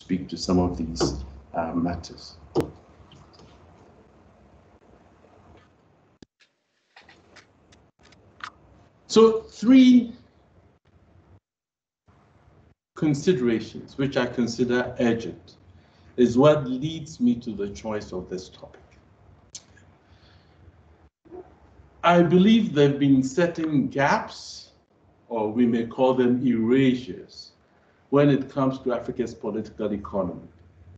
speak to some of these matters. So 3 considerations, which I consider urgent, is what leads me to the choice of this topic. I believe there have been certain gaps, or we may call them erasures, when it comes to Africa's political economy,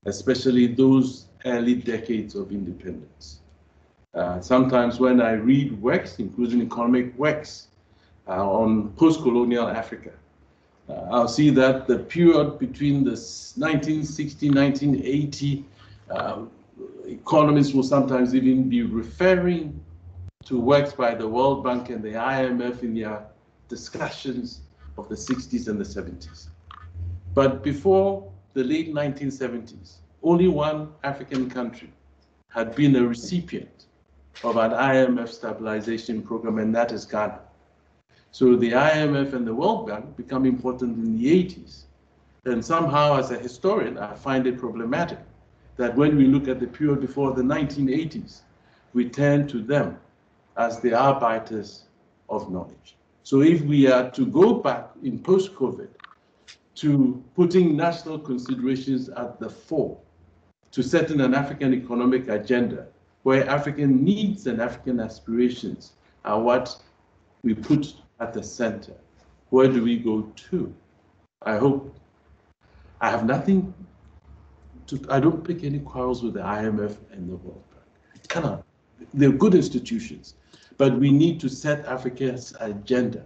especially those early decades of independence. Sometimes when I read works, including economic works on post-colonial Africa, I'll see that the period between the 1960, 1980, economists will sometimes even be referring to works by the World Bank and the IMF in their discussions of the 60s and the 70s. But before the late 1970s, only one African country had been a recipient of an IMF stabilization program, and that is Ghana. So the IMF and the World Bank become important in the 80s. And somehow, as a historian, I find it problematic that when we look at the period before the 1980s, we turn to them as the arbiters of knowledge. So if we are to go back in post-COVID to putting national considerations at the fore, to setting an African economic agenda where African needs and African aspirations are what we put at the center, where do we go to? I hope I have nothing to, I don't pick any quarrels with the IMF and the World Bank. Cannot. They're good institutions, but we need to set Africa's agenda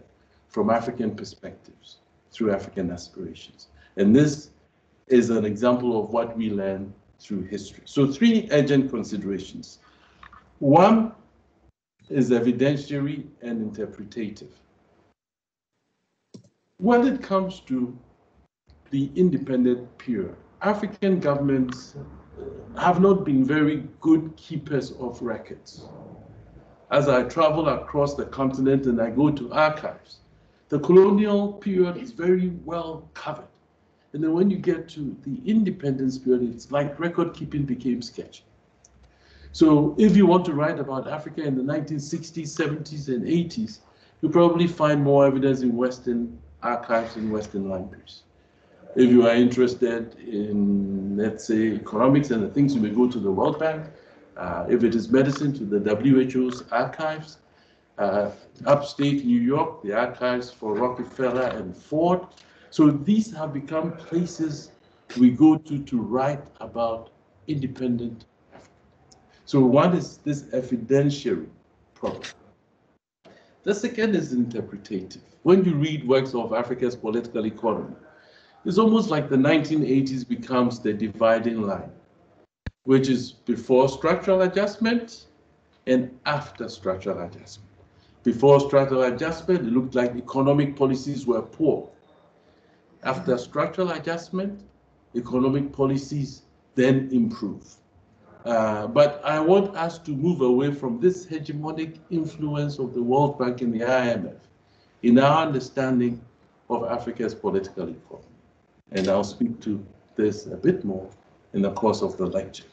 from African perspectives through African aspirations. And this is an example of what we learn through history. So 3 urgent considerations. 1 is evidentiary and interpretative. When it comes to the independent period, African governments have not been very good keepers of records. As I travel across the continent and I go to archives, the colonial period is very well covered. And then when you get to the independence period, it's like record keeping became sketchy. So if you want to write about Africa in the 1960s, 70s, and 80s, you'll probably find more evidence in Western archives and Western libraries. If you are interested in, let's say, economics and the things, you may go to the World Bank. If it is medicine, to the WHO's archives. Upstate New York, the archives for Rockefeller and Ford. So these have become places we go to write about independent Africa. So one is this evidentiary problem. The second is interpretative. When you read works of Africa's political economy, it's almost like the 1980s becomes the dividing line, which is before structural adjustment and after structural adjustment. Before structural adjustment, it looked like economic policies were poor. After structural adjustment, economic policies then improve. But I want us to move away from this hegemonic influence of the World Bank and the IMF in our understanding of Africa's political economy. And I'll speak to this a bit more in the course of the lecture.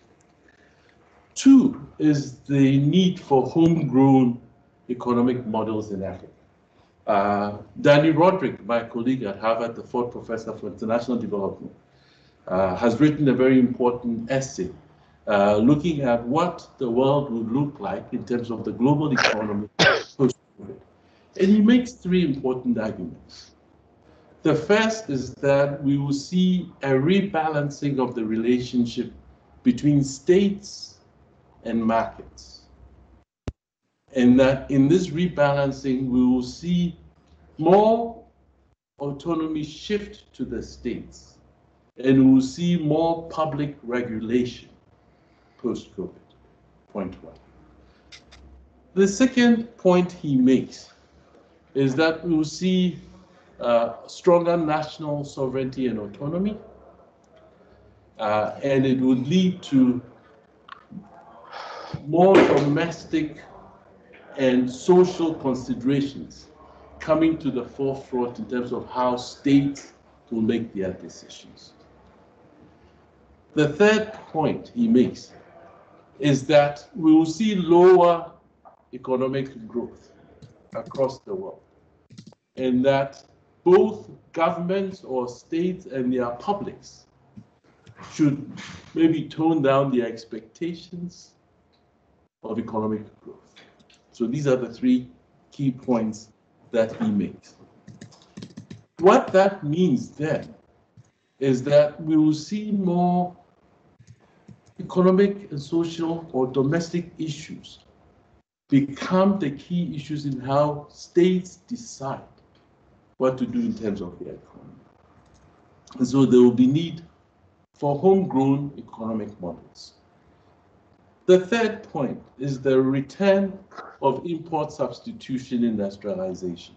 2 is the need for homegrown economic models in Africa. Danny Roderick, my colleague at Harvard, the Ford Professor for International Development, has written a very important essay looking at what the world would look like in terms of the global economy post-COVID. And he makes 3 important arguments. The first is that we will see a rebalancing of the relationship between states and markets. And that in this rebalancing, we will see more autonomy shift to the states, and we will see more public regulation post-COVID, point 1. The second point he makes is that we will see stronger national sovereignty and autonomy, and it would lead to more domestic and social considerations coming to the forefront in terms of how states will make their decisions. The third point he makes is that we will see lower economic growth across the world, and that both governments or states and their publics should maybe tone down their expectations of economic growth. So these are the three key points that he makes. What that means then is that we will see more economic and social or domestic issues become the key issues in how states decide what to do in terms of their economy. And so there will be need for homegrown economic models. The third point is the return of import substitution industrialization.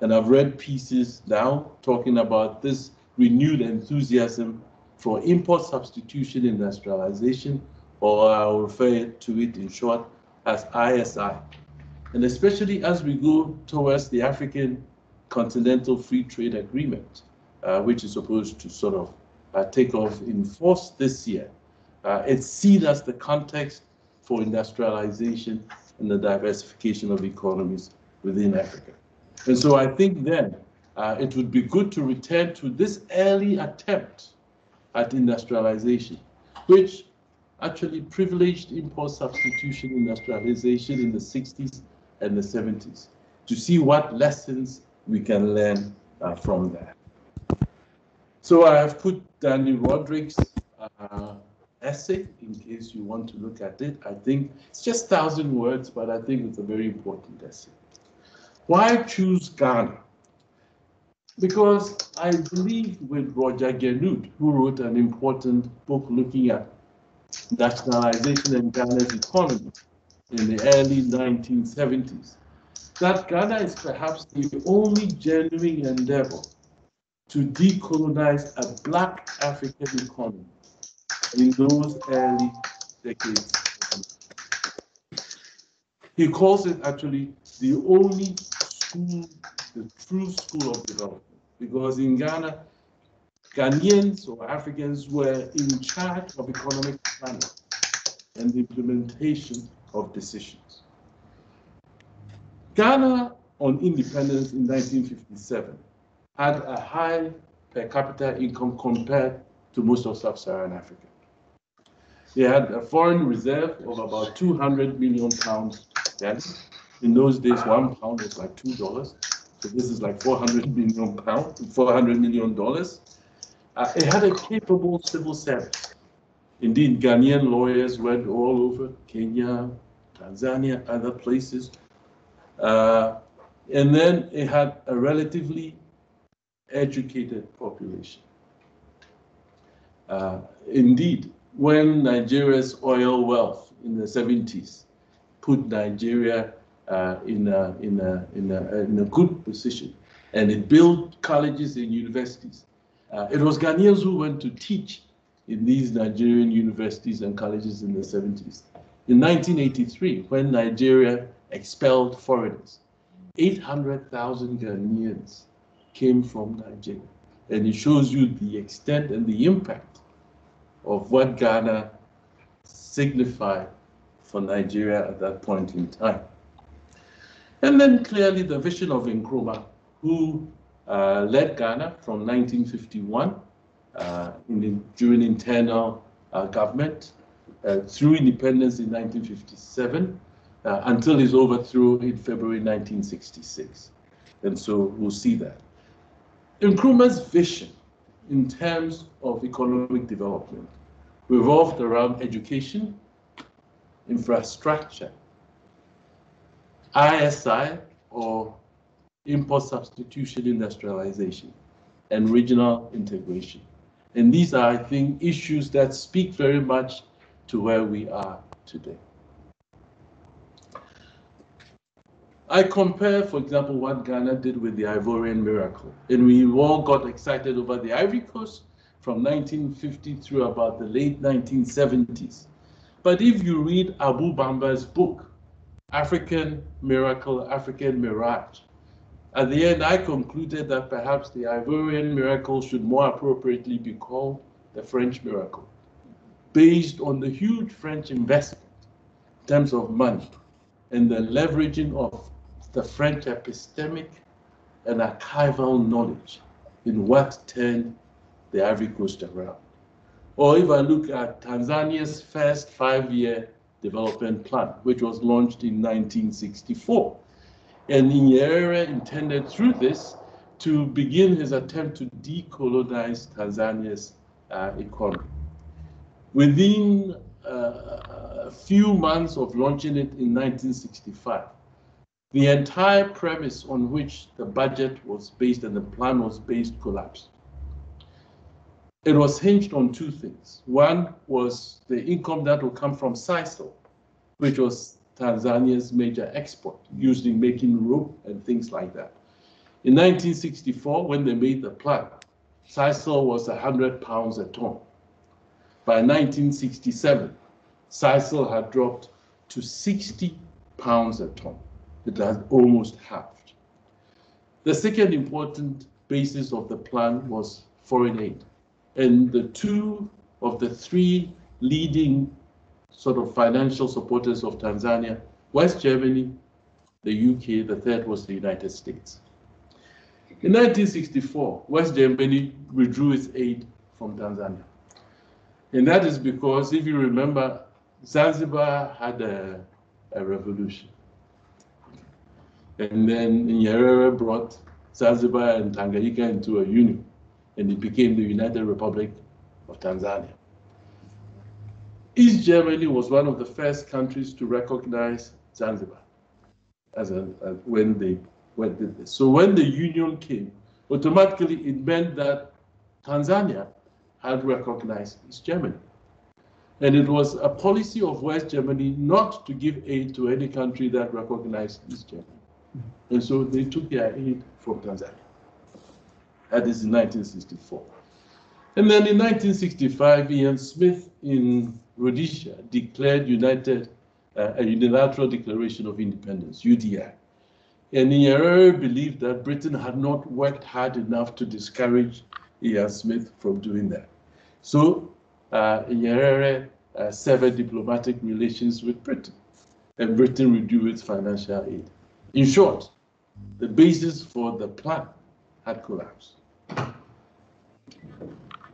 And I've read pieces now talking about this renewed enthusiasm for import substitution industrialization, or I'll refer to it in short as ISI. And especially as we go towards the African Continental Free Trade Agreement, which is supposed to sort of take off in force this year. It's seen as the context for industrialization and the diversification of economies within Africa. And so I think then it would be good to return to this early attempt at industrialization, which actually privileged import substitution industrialization in the 60s and the 70s, to see what lessons we can learn from that. So I have put Danny Roderick's essay in case you want to look at it. I think it's just 1,000 words, but I think it's a very important essay. Why choose Ghana? Because I believe with Roger Genoud, who wrote an important book looking at nationalization and Ghana's economy in the early 1970s, that Ghana is perhaps the only genuine endeavor to decolonize a Black African economy in those early decades. He calls it actually the only school, the true school of development, because in Ghana, Ghanaians or Africans were in charge of economic planning and the implementation of decisions. Ghana, on independence in 1957, had a high per capita income compared to most of sub-Saharan Africa. They had a foreign reserve of about 200 million pounds then. In those days, £1 was like $2. So this is like 400 million pounds, $400 million. It had a capable civil service. Indeed, Ghanaian lawyers went all over Kenya, Tanzania, other places. And then it had a relatively educated population. Indeed, when Nigeria's oil wealth in the 70s put Nigeria in a good position, and it built colleges and universities, it was Ghanaians who went to teach in these Nigerian universities and colleges in the 70s. In 1983, when Nigeria expelled foreigners, 800,000 Ghanaians came from Nigeria. And it shows you the extent and the impact of what Ghana signified for Nigeria at that point in time. And then clearly the vision of Nkrumah, who led Ghana from 1951 during internal government through independence in 1957 until his overthrow in February 1966. And so we'll see that. Nkrumah's vision in terms of economic development revolved around education, infrastructure, ISI, or import substitution industrialization, and regional integration. And these are, I think, issues that speak very much to where we are today. I compare, for example, what Ghana did with the Ivorian miracle. And we all got excited over the Ivory Coast from 1950 through about the late 1970s. But if you read Abu Bamba's book, African Miracle, African Mirage, at the end I concluded that perhaps the Ivorian miracle should more appropriately be called the French miracle, based on the huge French investment in terms of money and the leveraging of the French epistemic and archival knowledge in what turned the Ivory Coast around. Or if I look at Tanzania's first 5-year development plan, which was launched in 1964. And Nyerere intended through this to begin his attempt to decolonize Tanzania's economy. Within a few months of launching it in 1965, the entire premise on which the budget was based and the plan was based collapsed. It was hinged on two things. One was the income that would come from sisal, which was Tanzania's major export, used in making rope and things like that. In 1964, when they made the plan, sisal was 100 pounds a ton. By 1967, sisal had dropped to 60 pounds a ton. It had almost halved. The second important basis of the plan was foreign aid. And the two of the three leading sort of financial supporters of Tanzania, West Germany, the UK, the third was the United States. In 1964, West Germany withdrew its aid from Tanzania. And that is because, if you remember, Zanzibar had a revolution. And then Nyerere brought Zanzibar and Tanganyika into a union, and it became the United Republic of Tanzania. East Germany was one of the first countries to recognize Zanzibar when they did this. So when the union came, automatically it meant that Tanzania had recognized East Germany. And it was a policy of West Germany not to give aid to any country that recognized East Germany. And so they took their aid from Tanzania. That is in 1964. And then in 1965, Ian Smith in Rhodesia declared a unilateral declaration of independence, UDI. And Nyerere believed that Britain had not worked hard enough to discourage Ian Smith from doing that. So Nyerere severed diplomatic relations with Britain, and Britain withdrew its financial aid. In short, the basis for the plan had collapsed.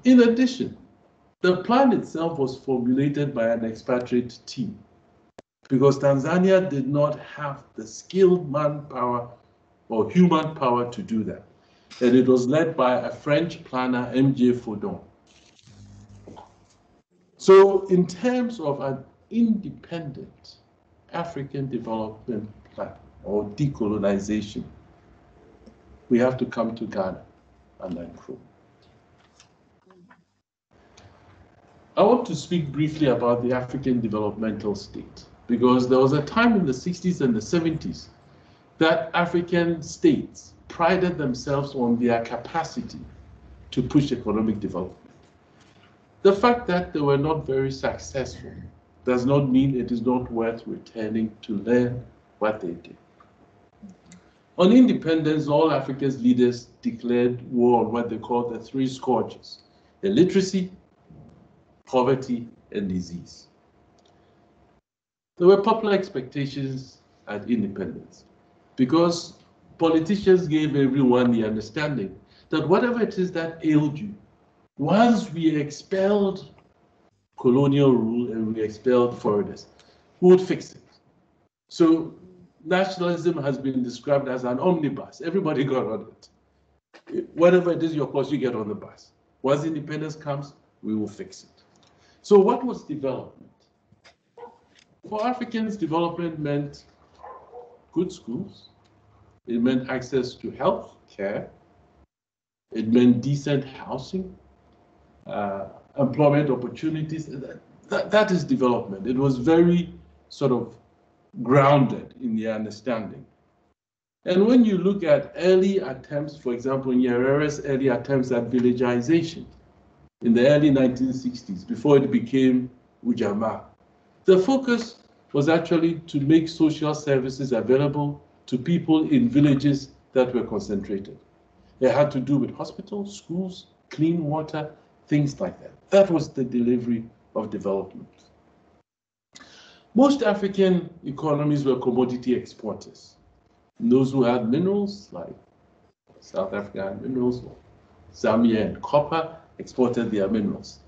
In addition, the plan itself was formulated by an expatriate team because Tanzania did not have the skilled manpower or human power to do that. And it was led by a French planner, M.J. Faudon. So in terms of an independent African development plan or decolonization, we have to come to Ghana under Nkrumah. I want to speak briefly about the African developmental state, because there was a time in the 60s and the 70s that African states prided themselves on their capacity to push economic development. The fact that they were not very successful does not mean it is not worth returning to learn what they did. On independence, all Africa's leaders declared war on what they called the three scourges: illiteracy, poverty, and disease. There were popular expectations at independence because politicians gave everyone the understanding that whatever it is that ailed you, once we expelled colonial rule and we expelled foreigners, we would fix it. So nationalism has been described as an omnibus. Everybody got on it. Whatever it is your course, you get on the bus. Once independence comes, we will fix it. So what was development? For Africans, development meant good schools. It meant access to health care. It meant decent housing, employment opportunities. That is development. It was very sort of grounded in the understanding. And when you look at early attempts, for example, Nyerere's early attempts at villagization in the early 1960s, before it became Ujamaa, the focus was actually to make social services available to people in villages that were concentrated. It had to do with hospitals, schools, clean water, things like that. That was the delivery of development. Most African economies were commodity exporters. And those who had minerals, like South Africa had minerals, or Zambia and copper, exported their minerals.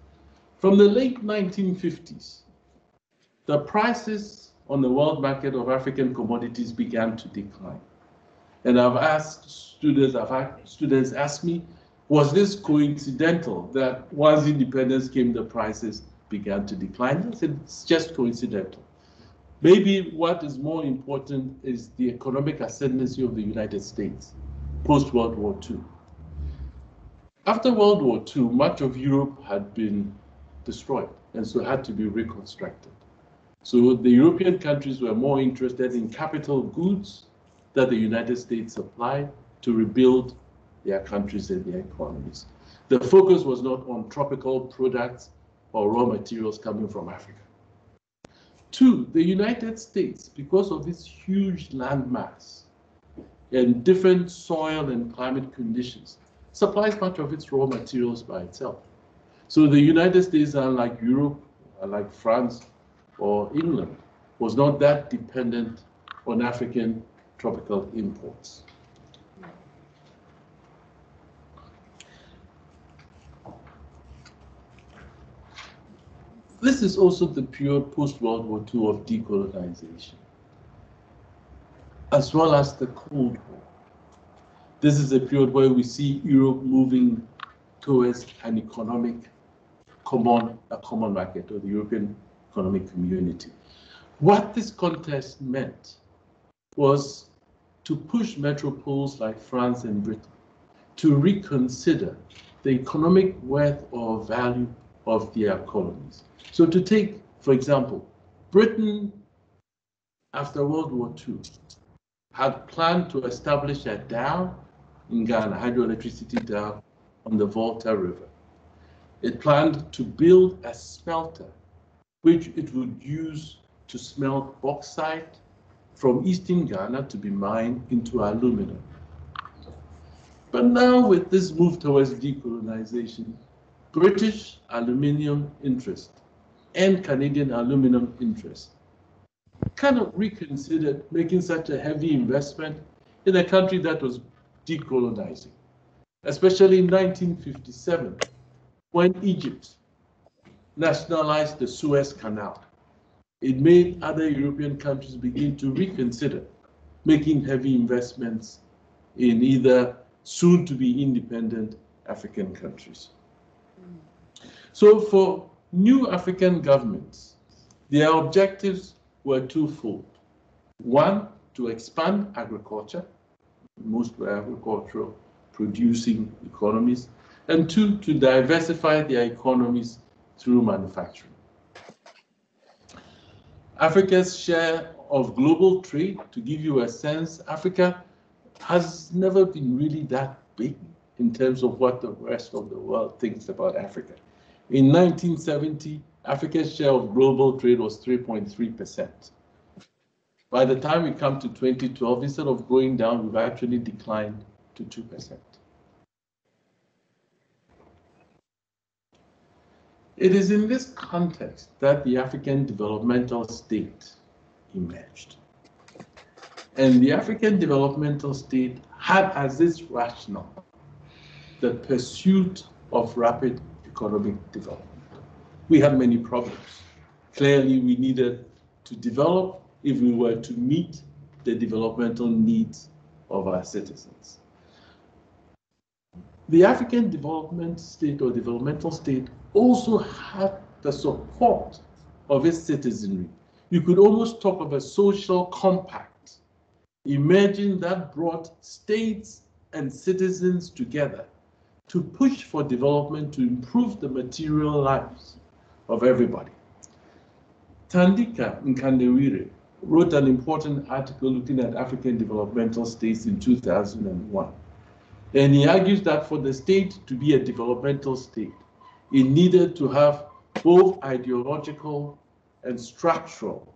From the late 1950s, the prices on the world market of African commodities began to decline. And I've had students ask me, was this coincidental that once independence came, the prices began to decline? I said, it's just coincidental. Maybe what is more important is the economic ascendancy of the United States post-World War II. After World War II, much of Europe had been destroyed and so had to be reconstructed. So the European countries were more interested in capital goods that the United States supplied to rebuild their countries and their economies. The focus was not on tropical products or raw materials coming from Africa. Two, the United States, because of its huge landmass and different soil and climate conditions, supplies much of its raw materials by itself. So the United States, unlike Europe, unlike France or England, was not that dependent on African tropical imports. This is also the period post-World War II of decolonization, as well as the Cold War. This is a period where we see Europe moving towards an economic common market, or the European Economic Community. What this contest meant was to push metropoles like France and Britain to reconsider the economic worth or value of their colonies. So to take, for example, Britain after World War II had planned to establish a dam in Ghana, hydroelectricity dam on the Volta River. It planned to build a smelter which it would use to smelt bauxite from eastern Ghana to be mined into aluminum. But now with this move towards decolonization, British aluminium interest and Canadian aluminum interest kind of reconsidered making such a heavy investment in a country that was decolonizing, especially in 1957, when Egypt nationalized the Suez Canal. It made other European countries begin to reconsider making heavy investments in either soon-to-be independent African countries. So for new African governments, their objectives were twofold. One, to expand agriculture. Most were agricultural producing economies. And two, to diversify their economies through manufacturing. Africa's share of global trade, to give you a sense, Africa has never been really that big in terms of what the rest of the world thinks about Africa. In 1970, Africa's share of global trade was 3.3%. By the time we come to 2012, instead of going down, we've actually declined to 2%. It is in this context that the African developmental state emerged. And the African developmental state had as its rationale the pursuit of rapid economic development. We had many problems. Clearly, we needed to develop if we were to meet the developmental needs of our citizens. The African development state or developmental state also had the support of its citizenry. You could almost talk of a social compact emerging that brought states and citizens together to push for development to improve the material lives of everybody. Tandika Nkandewire wrote an important article looking at African developmental states in 2001. And he argues that for the state to be a developmental state, it needed to have both ideological and structural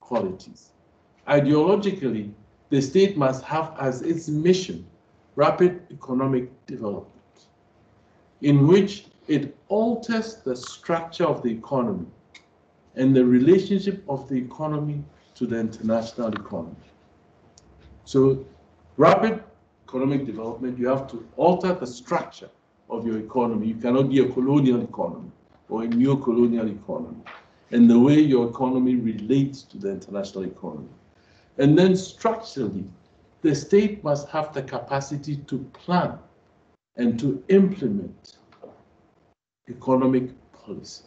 qualities. Ideologically, the state must have as its mission rapid economic development, in which it alters the structure of the economy and the relationship of the economy to the international economy. So rapid economic development, you have to alter the structure of your economy. You cannot be a colonial economy or a neo-colonial economy, and the way your economy relates to the international economy. And then structurally, the state must have the capacity to plan and to implement economic policy.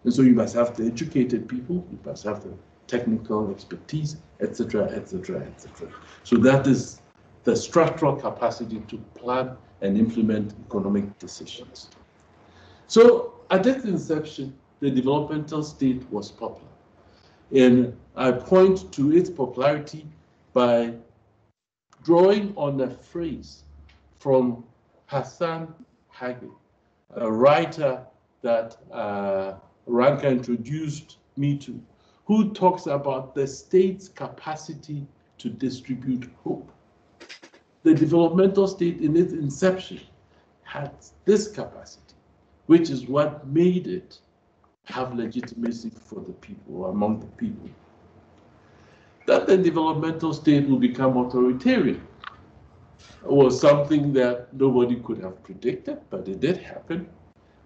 And so you must have the educated people, you must have the technical expertise, etc., etc., etc. So that is the structural capacity to plan and implement economic decisions. So at its inception, the developmental state was popular. And I point to its popularity by drawing on a phrase from Hassan Hage, a writer that Ranka introduced me to, who talks about the state's capacity to distribute hope. The developmental state in its inception had this capacity, which is what made it have legitimacy for the people, or among the people. That the developmental state will become authoritarian was something that nobody could have predicted, but it did happen.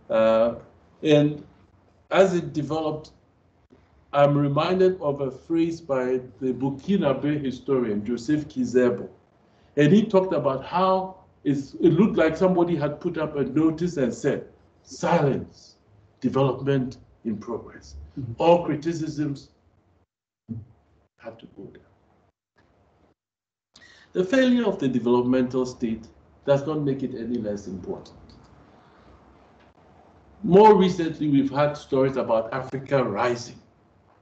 And as it developed, I'm reminded of a phrase by the Burkinabe historian, Joseph Kizerbo. And he talked about how it looked like somebody had put up a notice and said, silence, development in progress. Mm-hmm. All criticisms had to go down. The failure of the developmental state does not make it any less important. More recently, we've had stories about Africa rising,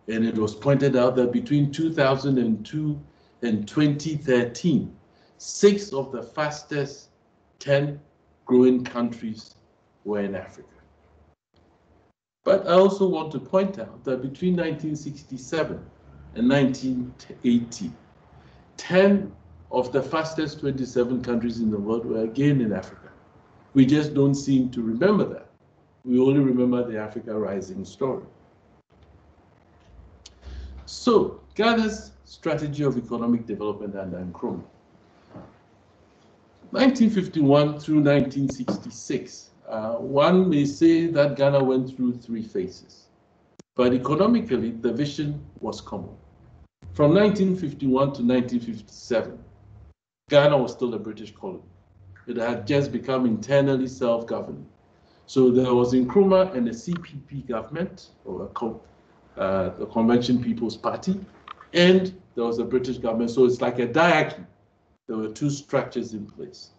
and it was pointed out that between 2002 and 2013, 6 of the fastest 10 growing countries were in Africa. But I also want to point out that between 1967 and 1980, 10 of the fastest 27 countries in the world were again in Africa. We just don't seem to remember that. We only remember the Africa Rising story. So, Ghana's strategy of economic development under Nkrumah. 1951 through 1966, one may say that Ghana went through 3 phases. But economically, the vision was common. From 1951 to 1957, Ghana was still a British colony. It had just become internally self-governing. So there was Nkrumah and the CPP government, or the Convention People's Party, and there was a British government. So it's like a diarchy. There were 2 structures in place.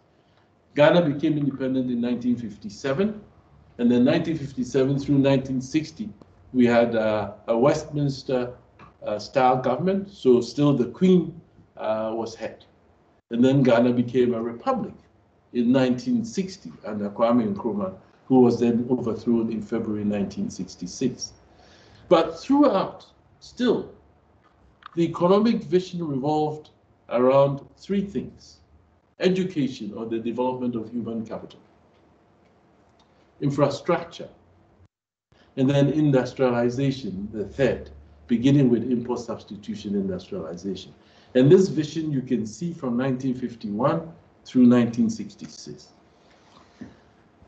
Ghana became independent in 1957, and then 1957 through 1960, we had a Westminster style government, so still the Queen was head. And then Ghana became a republic in 1960 under Kwame Nkrumah, who was then overthrown in February 1966. But throughout, still, the economic vision revolved around 3 things: education, or the development of human capital, infrastructure, and then industrialization, the third, beginning with import substitution industrialization. And this vision you can see from 1951 through 1966.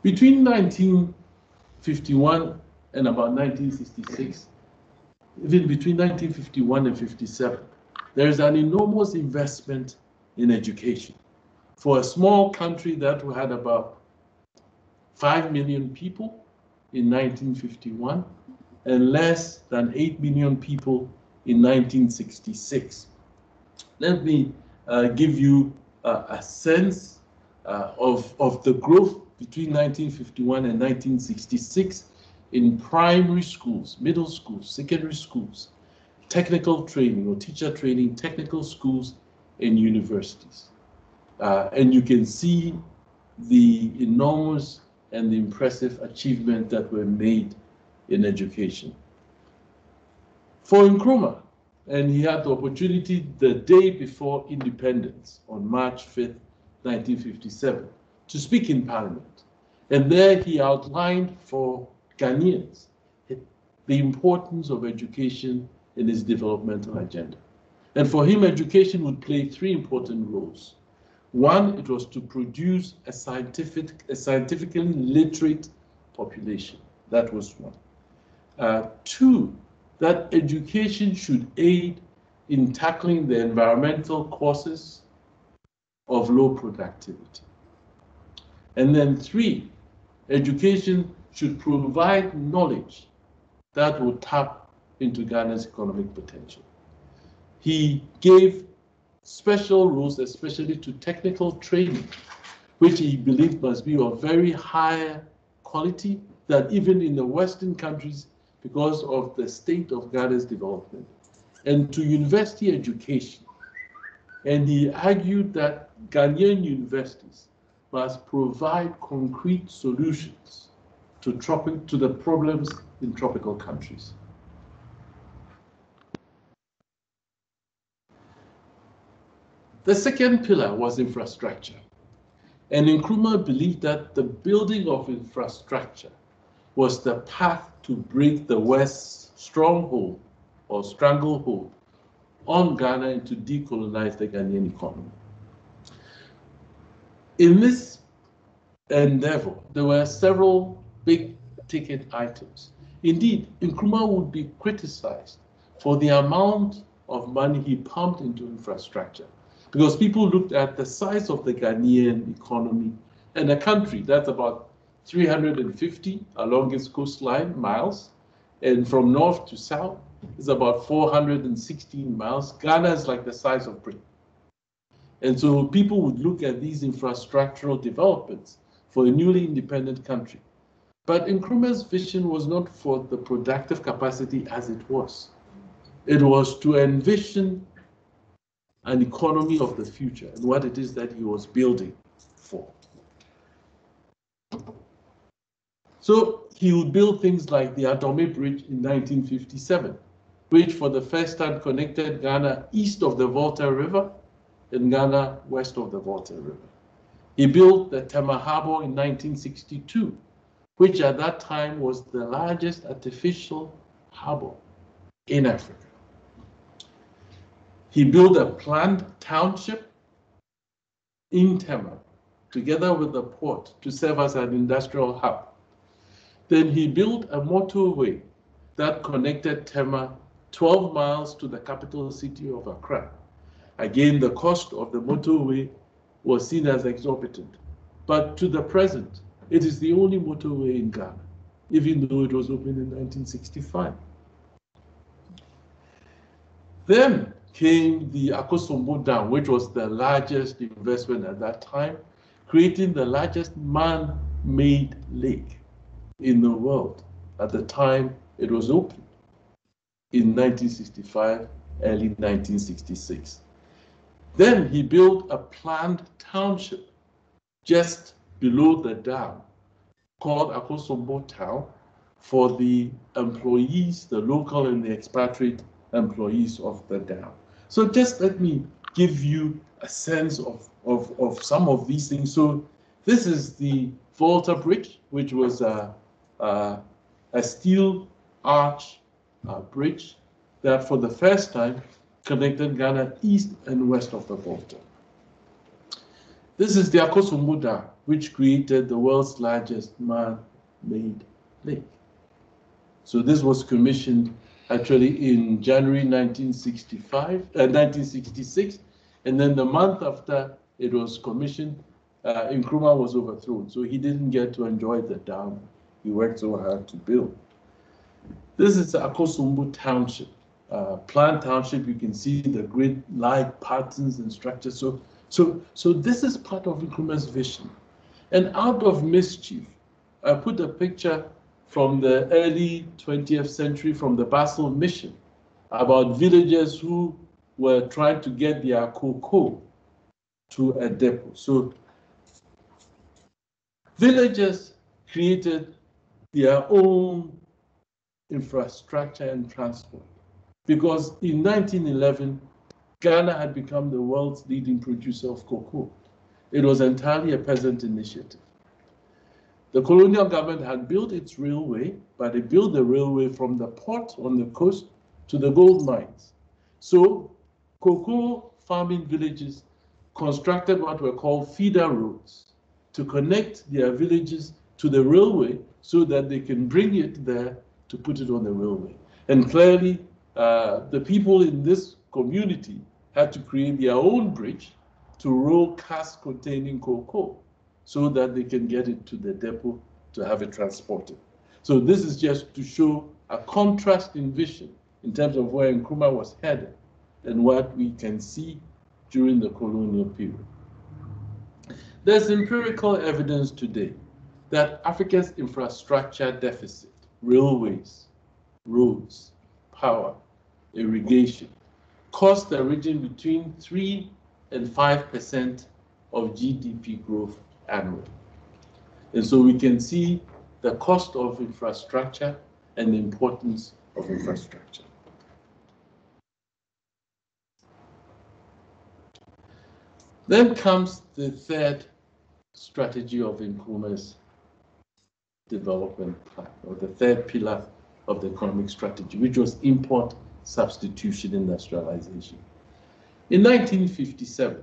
Between 1951 and about 1966, even between 1951 and 57, there is an enormous investment in education. For a small country that had about 5 million people in 1951 and less than 8 million people in 1966. Let me give you a sense of the growth between 1951 and 1966 in primary schools, middle schools, secondary schools, technical training or teacher training, technical schools, and universities. And you can see the enormous and the impressive achievement that were made in education. For Nkrumah, and he had the opportunity the day before independence on March 5th, 1957, to speak in Parliament. And there he outlined for Ghanaians the importance of education in his developmental agenda. And for him, education would play three important roles. One, it was to produce a scientifically literate population. That was one. Two, that education should aid in tackling the environmental causes of low productivity. And then three, education should provide knowledge that will tap into Ghana's economic potential. He gave special rules, especially to technical training, which he believed must be of very high quality, that even in the Western countries, because of the state of Ghana's development, and to university education. And he argued that Ghanaian universities must provide concrete solutions to the problems in tropical countries. The second pillar was infrastructure. And Nkrumah believed that the building of infrastructure was the path to break the West's stronghold or stranglehold on Ghana and to decolonize the Ghanaian economy. In this endeavor, there were several big ticket items. Indeed, Nkrumah would be criticized for the amount of money he pumped into infrastructure, because people looked at the size of the Ghanaian economy and a country that's about 350 along its coastline miles, and from north to south is about 416 miles. Ghana is like the size of Britain. And so people would look at these infrastructural developments for a newly independent country. But Nkrumah's vision was not for the productive capacity as it was. It was to envision an economy of the future and what it is that he was building for. So he would build things like the Volta Bridge in 1957, which for the first time connected Ghana east of the Volta River and Ghana west of the Volta River. He built the Tema Harbor in 1962, which at that time was the largest artificial harbor in Africa. He built a planned township in Tema, together with the port, to serve as an industrial hub. Then he built a motorway that connected Tema 12 miles to the capital city of Accra. Again, the cost of the motorway was seen as exorbitant. But to the present, it is the only motorway in Ghana, even though it was opened in 1965. Then came the Akusumbu Dam, which was the largest investment at that time, creating the largest man-made lake in the world at the time it was opened in 1965, early 1966. Then he built a planned township just below the dam called Akusumbu Town for the employees, the local and the expatriate employees of the dam. So just let me give you a sense of some of these things. So this is the Volta Bridge, which was a steel arch bridge that for the first time connected Ghana east and west of the Volta. This is the Akusumbu Dam, which created the world's largest man-made lake. So this was commissioned actually in January 1966, and then the month after it was commissioned, Nkrumah was overthrown, so he didn't get to enjoy the dam he worked so hard to build. This is the Akusumbu Township, planned township. You can see the grid-like patterns and structures. So this is part of Nkrumah's vision. And out of mischief, I put a picture from the early 20th century from the Basel Mission about villagers who were trying to get their cocoa to a depot. So villagers created their own infrastructure and transport, because in 1911, Ghana had become the world's leading producer of cocoa. It was entirely a peasant initiative. The colonial government had built its railway, but it built the railway from the port on the coast to the gold mines. So cocoa farming villages constructed what were called feeder roads to connect their villages to the railway so that they can bring it there to put it on the railway. And clearly, the people in this community had to create their own bridge to roll casks containing cocoa so that they can get it to the depot to have it transported. So this is just to show a contrast in vision in terms of where Nkrumah was headed and what we can see during the colonial period. There's empirical evidence today that Africa's infrastructure deficit, railways, roads, power, irrigation, cost the region between 3 and 5% of GDP growth annually. And so we can see the cost of infrastructure and the importance of infrastructure. Then comes the third strategy of Nkrumah's development plan, or the third pillar of the economic strategy, which was import substitution industrialization. In 1957,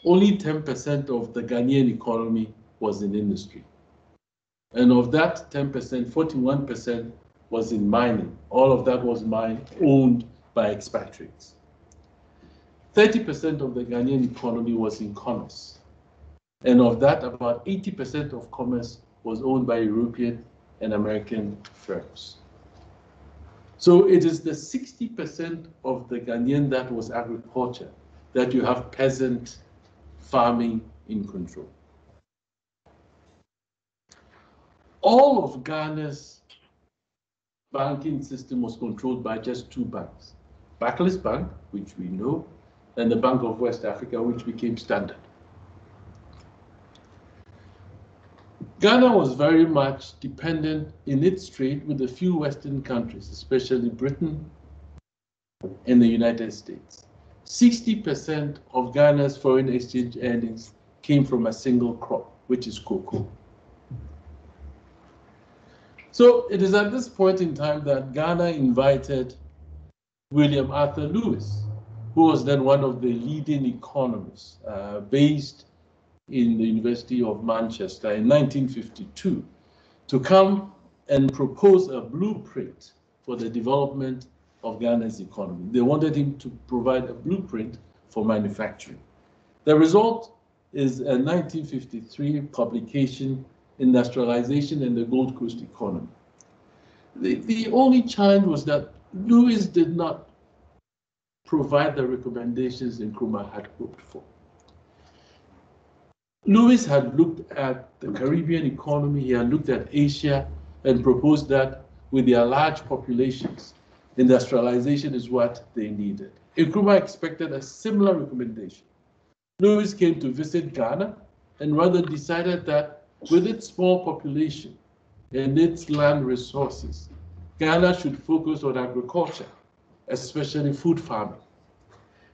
only 10% of the Ghanaian economy was in industry. And of that 10%, 41% was in mining. All of that was owned by expatriates. 30% of the Ghanaian economy was in commerce. And of that, about 80% of commerce was owned by European and American firms. So it is the 60% of the Ghanaian that was agriculture that you have peasant farming in control. All of Ghana's banking system was controlled by just two banks, Barclays Bank, which we know, and the Bank of West Africa, which became Standard. Ghana was very much dependent in its trade with a few Western countries, especially Britain and the United States. 60% of Ghana's foreign exchange earnings came from a single crop, which is cocoa. So it is at this point in time that Ghana invited William Arthur Lewis, who was then one of the leading economists based in the University of Manchester in 1952, to come and propose a blueprint for the development of Ghana's economy. They wanted him to provide a blueprint for manufacturing. The result is a 1953 publication, Industrialization and the Gold Coast Economy. The only challenge was that Lewis did not provide the recommendations Nkrumah had hoped for. Lewis had looked at the Caribbean economy, he had looked at Asia, and proposed that with their large populations, industrialization is what they needed. Nkrumah expected a similar recommendation. Lewis came to visit Ghana and rather decided that with its small population and its land resources, Ghana should focus on agriculture, especially food farming,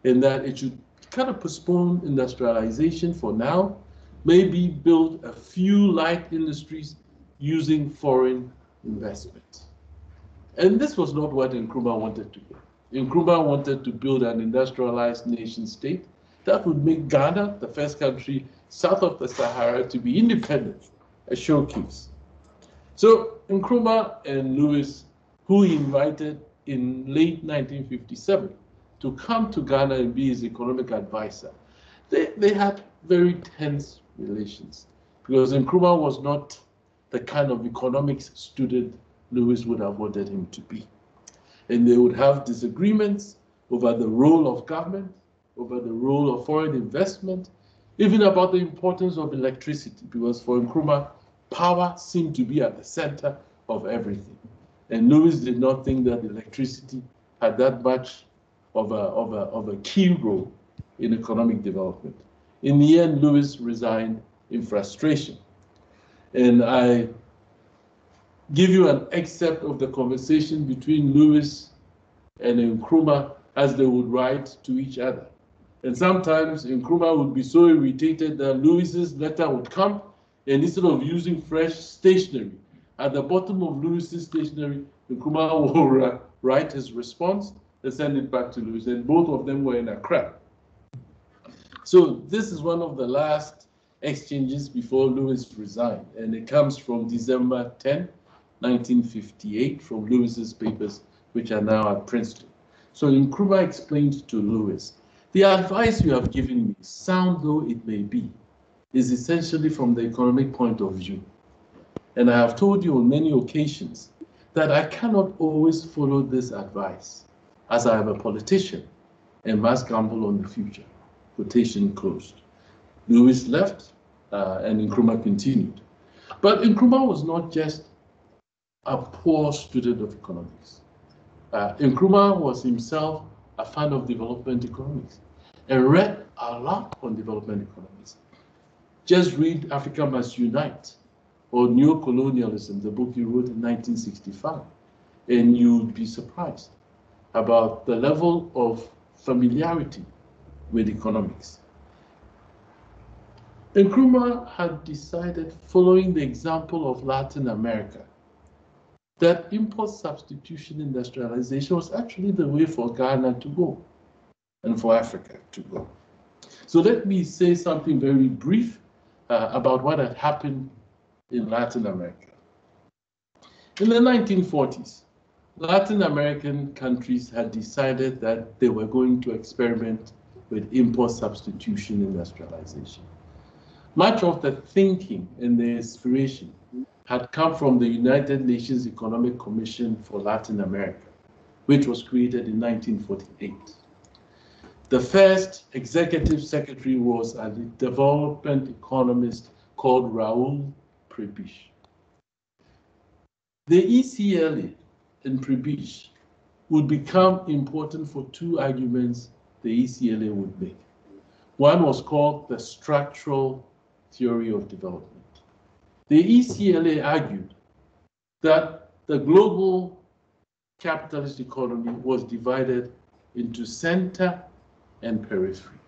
and that it should kind of postpone industrialization for now, maybe build a few light industries using foreign investment. And this was not what Nkrumah wanted to do. Nkrumah wanted to build an industrialized nation state that would make Ghana the first country south of the Sahara to be independent, a showcase. So Nkrumah and Lewis, who he invited in late 1957 to come to Ghana and be his economic advisor, they had very tense relations because Nkrumah was not the kind of economics student Lewis would have wanted him to be. And they would have disagreements over the role of government, over the role of foreign investment, even about the importance of electricity, because for Nkrumah, power seemed to be at the center of everything. And Lewis did not think that electricity had that much of a key role in economic development. In the end, Lewis resigned in frustration. And I give you an excerpt of the conversation between Lewis and Nkrumah as they would write to each other. And sometimes Nkrumah would be so irritated that Lewis's letter would come And instead of using fresh stationery, at the bottom of Lewis's stationery, Nkrumah will write his response and send it back to Lewis. And both of them were in Accra. So this is one of the last exchanges before Lewis resigned. And it comes from December 10, 1958, from Lewis's papers, which are now at Princeton. So Nkrumah explained to Lewis, the advice you have given me, sound though it may be, is essentially from the economic point of view. And I have told you on many occasions that I cannot always follow this advice, as I am a politician and must gamble on the future. Quotation closed. Lewis left and Nkrumah continued. But Nkrumah was not just a poor student of economics. Nkrumah was himself a fan of development economics and read a lot on development economics. Just read Africa Must Unite or Neocolonialism, the book he wrote in 1965, and you'd be surprised about the level of familiarity with economics. Nkrumah had decided, following the example of Latin America, that import substitution industrialization was actually the way for Ghana to go and for Africa to go. So let me say something very brief about what had happened in Latin America. In the 1940s, Latin American countries had decided that they were going to experiment with import substitution industrialization. Much of the thinking and the inspiration had come from the United Nations Economic Commission for Latin America, which was created in 1948. The first executive secretary was a development economist called Raoul Prebisch. The ECLA in Prebisch would become important for two arguments the ECLA would make. One was called the structural theory of development. The ECLA argued that the global capitalist economy was divided into center and periphery.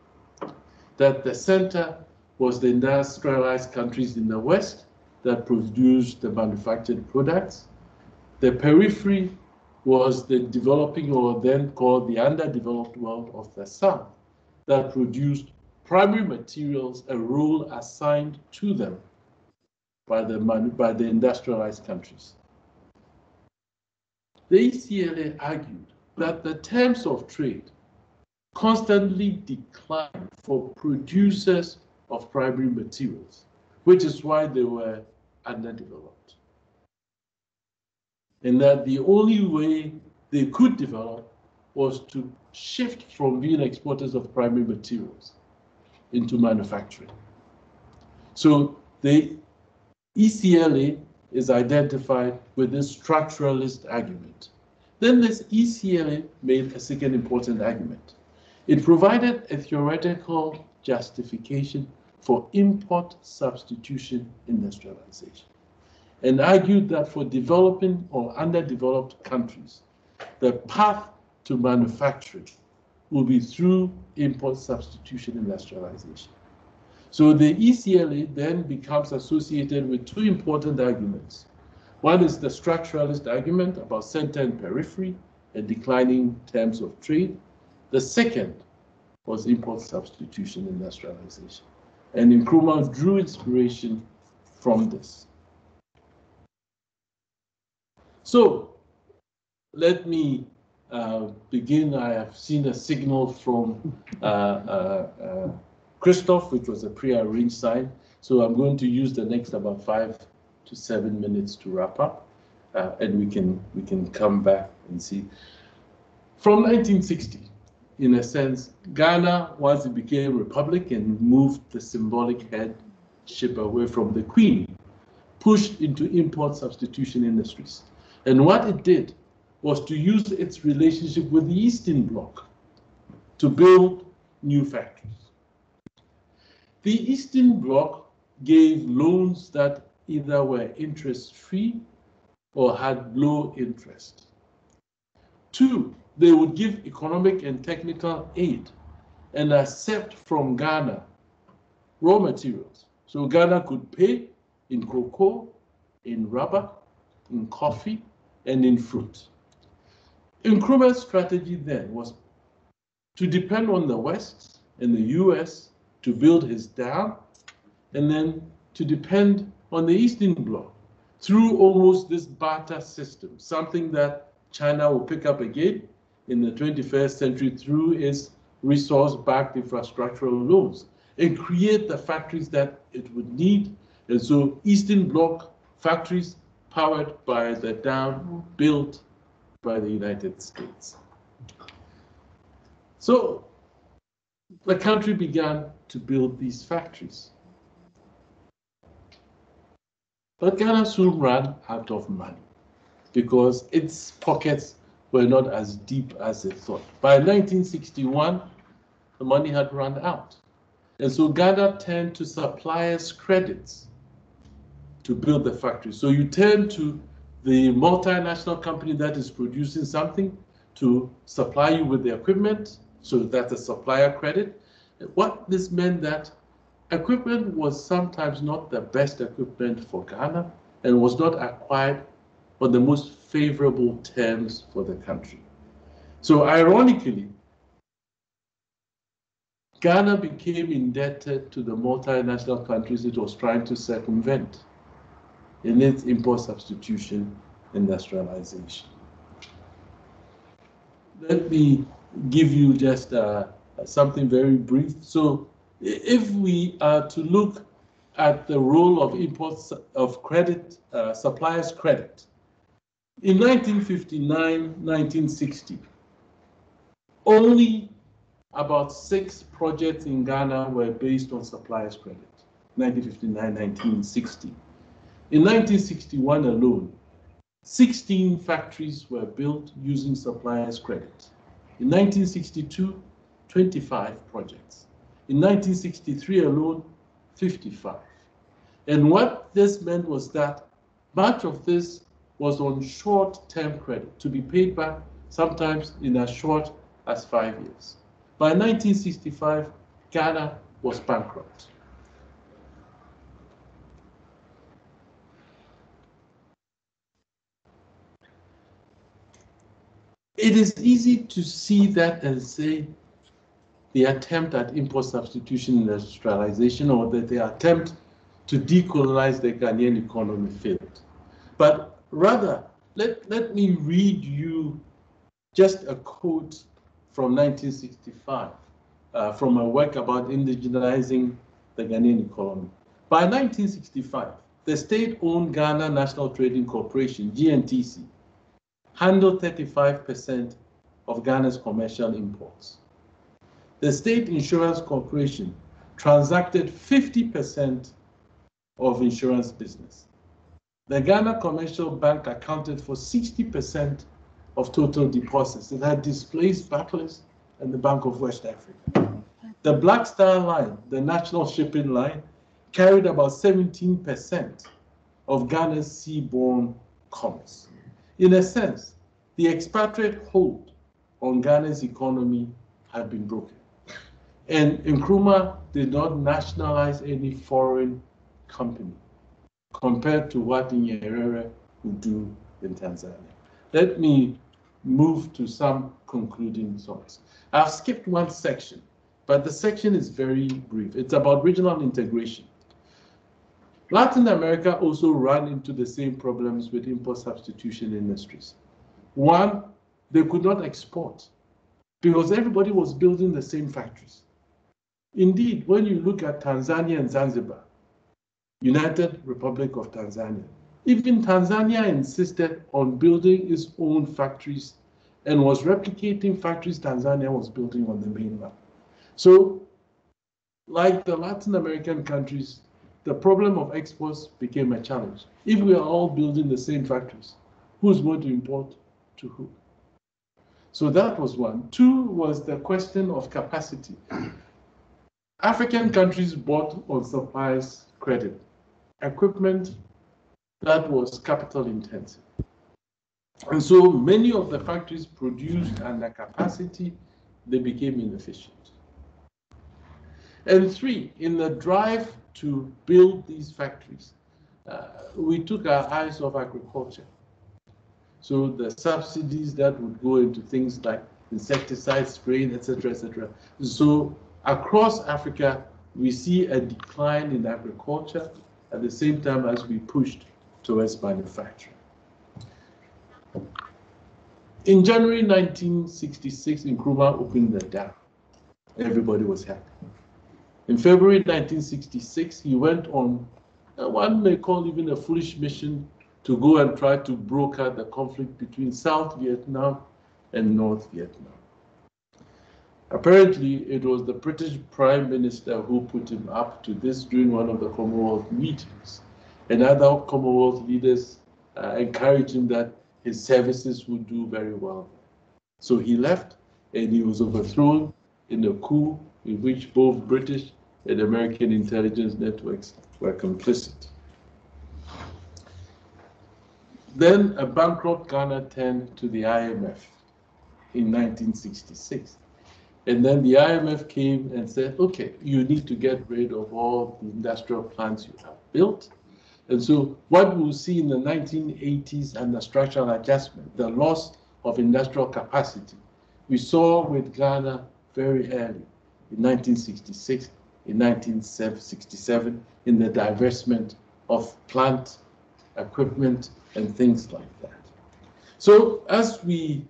That the center was the industrialized countries in the West that produced the manufactured products. The periphery was the developing, or then called the underdeveloped world of the South, that produced primary materials, a role assigned to them by the industrialized countries. The ECLA argued that the terms of trade constantly declined for producers of primary materials, which is why they were underdeveloped. And that the only way they could develop was to shift from being exporters of primary materials into manufacturing. So the ECLA is identified with this structuralist argument. Then this ECLA made a second important argument. It provided a theoretical justification for import substitution industrialization, and argued that for developing or underdeveloped countries, the path to manufacturing will be through import substitution industrialization. So the ECLA then becomes associated with two important arguments. One is the structuralist argument about center and periphery and declining terms of trade. The second was import substitution industrialization. And Nkrumah drew inspiration from this. So let me begin. I have seen a signal from Christoph, which was a pre-arranged sign. So I'm going to use the next about 5 to 7 minutes to wrap up, and we can come back and see. From 1960, in a sense, Ghana, once it became a republic and moved the symbolic headship away from the Queen, pushed into import substitution industries. And what it did was to use its relationship with the Eastern Bloc to build new factories. The Eastern Bloc gave loans that either were interest-free or had low interest. Two, they would give economic and technical aid and accept from Ghana raw materials. So Ghana could pay in cocoa, in rubber, in coffee, and in fruit. Nkrumah's strategy then was to depend on the West and the US to build his dam, and then to depend on the Eastern Bloc through almost this barter system, something that China will pick up again in the 21st century through its resource-backed infrastructural loans and create the factories that it would need. And so Eastern Bloc factories powered by the dam built by the United States. So the country began to build these factories. But Ghana soon ran out of money because its pockets were not as deep as it thought. By 1961, the money had run out. And so Ghana turned to suppliers' credits to build the factory. So you turn to the multinational company that is producing something to supply you with the equipment, so that's a supplier credit. What this meant that equipment was sometimes not the best equipment for Ghana and was not acquired on the most favorable terms for the country. So ironically, Ghana became indebted to the multinational countries it was trying to circumvent in its import substitution industrialization. Let me give you just something very brief. So if we are to look at the role of imports of credit, suppliers' credit, in 1959, 1960, only about 6 projects in Ghana were based on suppliers' credit, 1959, 1960. In 1961 alone, 16 factories were built using suppliers' credit. In 1962, 25 projects. In 1963 alone, 55. And what this meant was that much of this was on short-term credit to be paid back sometimes in as short as 5 years. By 1965, Ghana was bankrupt. It is easy to see that and say the attempt at import substitution industrialization, or that the attempt to decolonize the Ghanaian economy failed. But rather, let me read you just a quote from 1965 from a work about indigenizing the Ghanaian economy. By 1965, the state-owned Ghana National Trading Corporation, GNTC, handled 35% of Ghana's commercial imports. The State Insurance Corporation transacted 50% of insurance business. The Ghana Commercial Bank accounted for 60% of total deposits. It had displaced Barclays and the Bank of West Africa. The Black Star Line, the national shipping line, carried about 17% of Ghana's seaborne commerce. In a sense, the expatriate hold on Ghana's economy had been broken. And Nkrumah did not nationalize any foreign company compared to what Nyerere would do in Tanzania. Let me move to some concluding thoughts. I've skipped one section, but the section is very brief. It's about regional integration. Latin America also ran into the same problems with import substitution industries. One, they could not export because everybody was building the same factories. Indeed, when you look at Tanzania and Zanzibar, United Republic of Tanzania, even Tanzania insisted on building its own factories and was replicating factories Tanzania was building on the mainland. So, like the Latin American countries, the problem of exports became a challenge. If we are all building the same factories, who's going to import to who? So that was one. Two was the question of capacity. African countries bought on suppliers' credit equipment that was capital intensive. And so many of the factories produced under capacity, they became inefficient. And three, in the drive to build these factories, we took our eyes off agriculture. So the subsidies that would go into things like insecticide spraying, etc., etc. So across Africa, we see a decline in agriculture at the same time as we pushed towards manufacturing. In January 1966, Nkrumah opened the dam. Everybody was happy. In February 1966, he went on one may call even a foolish mission to go and try to broker the conflict between South Vietnam and North Vietnam. Apparently, it was the British Prime Minister who put him up to this during one of the Commonwealth meetings. And other Commonwealth leaders encouraged him that his services would do very well. So he left, and he was overthrown in a coup in which both British and American intelligence networks were complicit. Then a bankrupt Ghana turned to the IMF in 1966. And then the IMF came and said, okay, you need to get rid of all the industrial plants you have built. And so what we'll see in the 1980s under structural adjustment, the loss of industrial capacity, we saw with Ghana very early in 1966, in 1967, in the divestment of plant, equipment, and things like that. So as we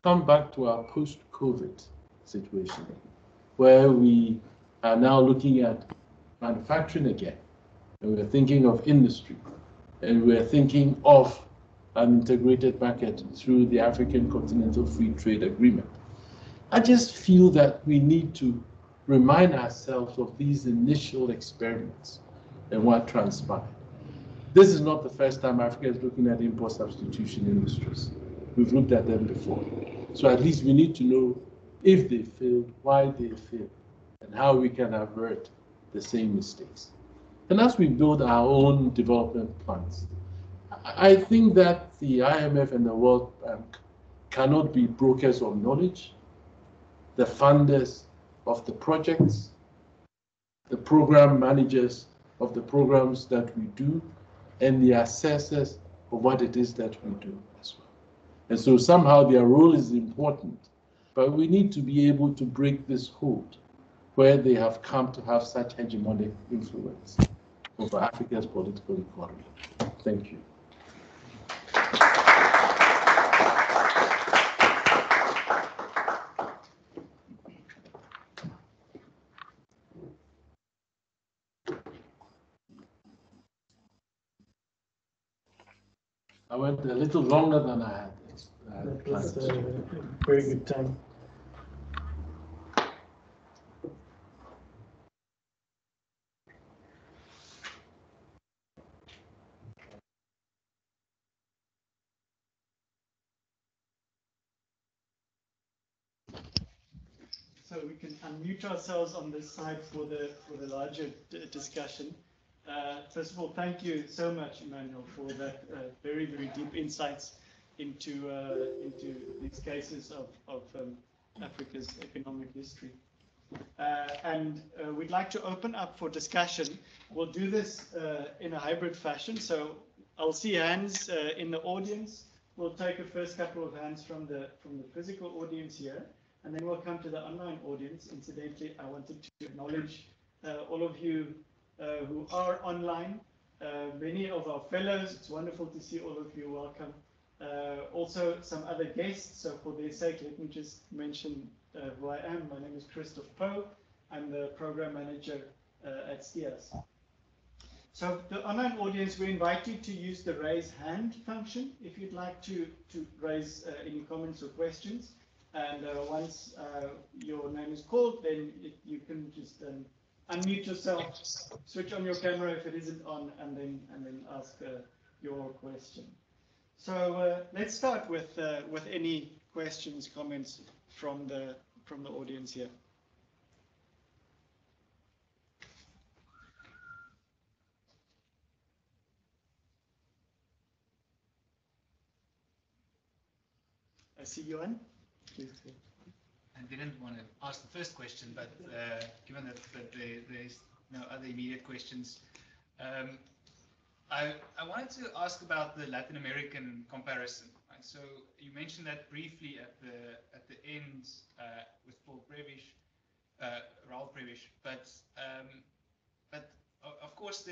come back to our post-COVID situation, where we are now looking at manufacturing again, and we're thinking of industry, and we're thinking of an integrated market through the African Continental Free Trade Agreement. I just feel that we need to remind ourselves of these initial experiments and what transpired. This is not the first time Africa is looking at import substitution industries. We've looked at them before. So at least we need to know if they failed, why they failed, and how we can avert the same mistakes. And as we build our own development plans, I think that the IMF and the World Bank cannot be brokers of knowledge, the funders of the projects, the program managers of the programs that we do, and the assessors of what it is that we do as well. And so somehow their role is important, but we need to be able to break this hold where they have come to have such hegemonic influence over Africa's political economy. Thank you. I went a little longer than I had planned. That was a very good time. So we can unmute ourselves on this side for the larger discussion. First of all, thank you so much, Emmanuel, for that very, very deep insights into these cases of Africa's economic history. And we'd like to open up for discussion. We'll do this in a hybrid fashion. So I'll see hands in the audience. We'll take a first couple of hands from the physical audience here, and then we'll come to the online audience. Incidentally, I wanted to acknowledge all of you who are online, many of our fellows. It's wonderful to see all of you. Welcome. Also, some other guests. So for their sake, let me just mention who I am. My name is Christoph Poe. I'm the program manager at STIAS. So the online audience, we invite you to use the raise hand function if you'd like to raise any comments or questions. And once your name is called, then you can just unmute yourself, switch on your camera if it isn't on, and then ask your question. So let's start with any questions, comments from the audience here. I see you on. Please. I didn't want to ask the first question, but given that there's no other immediate questions, I wanted to ask about the Latin American comparison. Right? So you mentioned that briefly at the end with Paul Prebish, Raul Prebish, but of course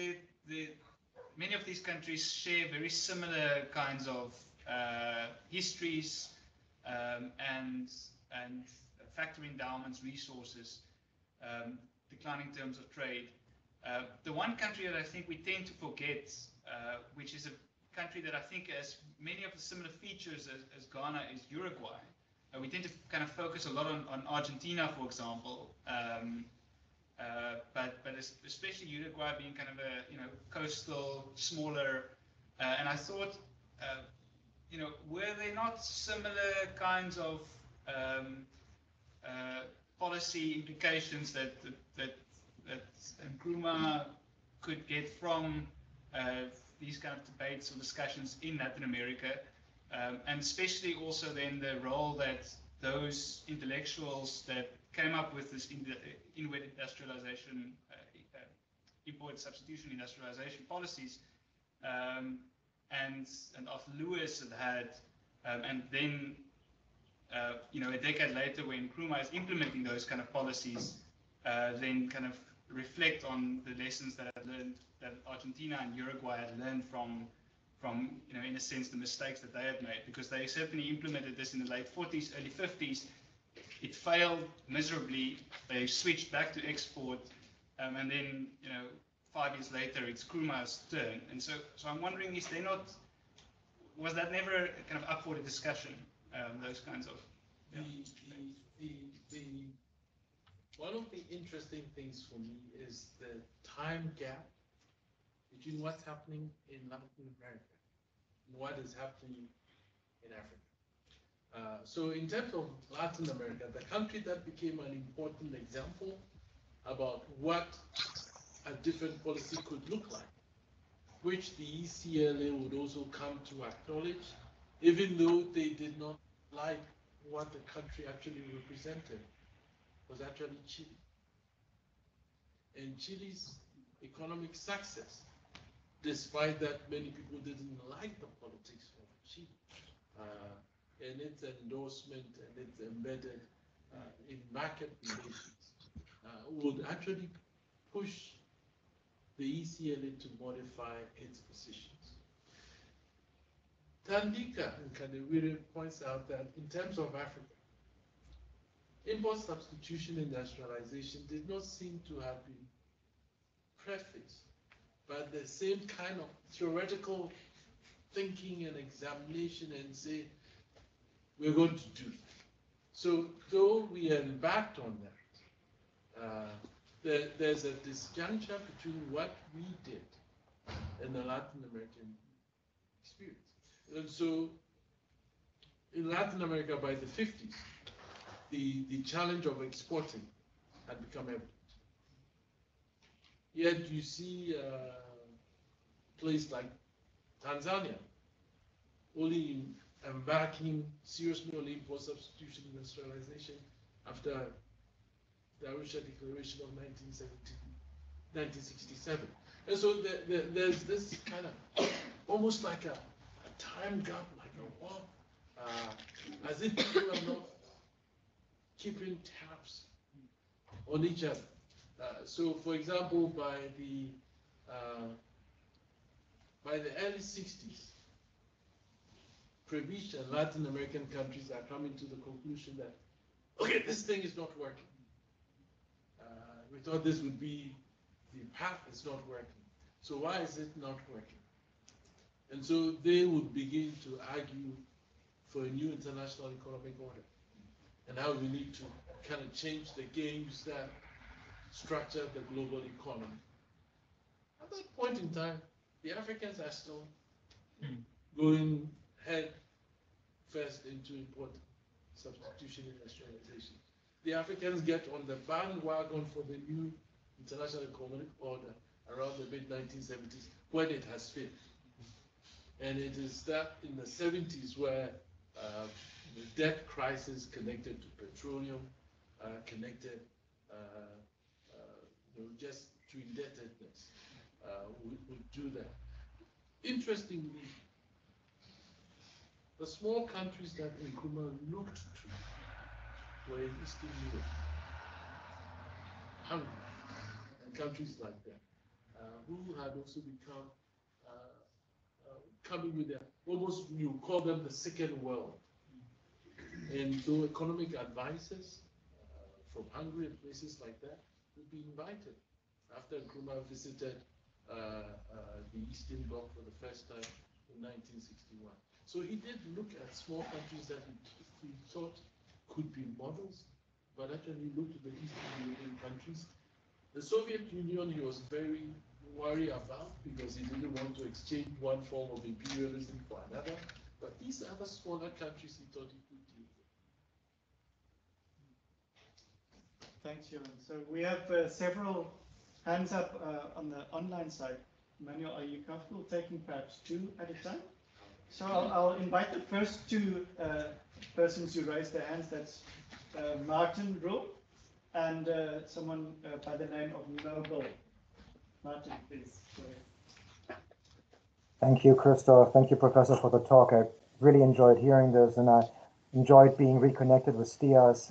many of these countries share very similar kinds of histories and factor endowments, resources, declining terms of trade. The one country that I think we tend to forget, which is a country that I think has many of the similar features as Ghana, is Uruguay. We tend to kind of focus a lot on Argentina, for example, but especially Uruguay being kind of a coastal, smaller, and I thought were there not similar kinds of policy implications that Nkrumah could get from these kind of debates or discussions in Latin America, and especially also then the role that those intellectuals that came up with this inward industrialization, import substitution industrialization policies, and after Lewis had and then a decade later when Nkrumah is implementing those kind of policies, then kind of reflect on the lessons that Argentina and Uruguay had learned from in a sense the mistakes that they had made, because they certainly implemented this in the late 40s, early 50s. It failed miserably. They switched back to export, and then 5 years later it's Nkrumah's turn. And so I'm wondering, was that never kind of up for the discussion? Those kinds of. Yeah. One of the interesting things for me is the time gap between what's happening in Latin America and what is happening in Africa. So in terms of Latin America, the country that became an important example about what a different policy could look like, which the ECLA would also come to acknowledge, even though they did not like what the country actually represented, was actually Chile. And Chile's economic success, despite that many people didn't like the politics of Chile, and its endorsement and its embedded in market relations, would actually push the ECLA to modify its positions. Tandika and Kadewere points out that in terms of Africa, import substitution industrialization did not seem to have been prefaced by the same kind of theoretical thinking and examination and say, we're going to do it. So though we embarked on that, there's a disjuncture between what we did and the Latin American experience. And so in Latin America by the 50s, the challenge of exporting had become evident. Yet you see a place like Tanzania only embarking seriously on import substitution industrialization after the Arusha Declaration of 1967. And so there's this kind of almost like a time gap, like a war, as if people are not keeping tabs on each other. So, for example, by the early 60s, Prebish and Latin American countries are coming to the conclusion that, okay, this thing is not working. We thought this would be the path, it's not working. So why is it not working? And so they would begin to argue for a new international economic order and how we need to kind of change the games that structure the global economy. At that point in time, the Africans are still going head first into import substitution industrialization. The Africans get on the bandwagon for the new international economic order around the mid-1970s when it has failed. And it is that in the 70s where the debt crisis connected to petroleum, connected just to indebtedness, would do that. Interestingly, the small countries that Nkrumah looked to were in Eastern Europe, Hungary, and countries like that, who had also become coming with their, almost you call them the second world. And so economic advisors from Hungary and places like that would be invited after Nkrumah visited the Eastern Bloc for the first time in 1961. So he did look at small countries that he thought could be models, but actually looked at the Eastern European countries. The Soviet Union he was very worried about because he didn't want to exchange one form of imperialism for another. But these other smaller countries he thought he could deal with. Thanks, Johan. So we have several hands up on the online side. Emmanuel, are you comfortable taking perhaps two at a time? So I'll invite the first two persons who raised their hands. That's Martin Rowe and someone by the name of Noble. Martin, please. Go ahead. Thank you, Christoph. Thank you, Professor, for the talk. I really enjoyed hearing this, and I enjoyed being reconnected with STIAS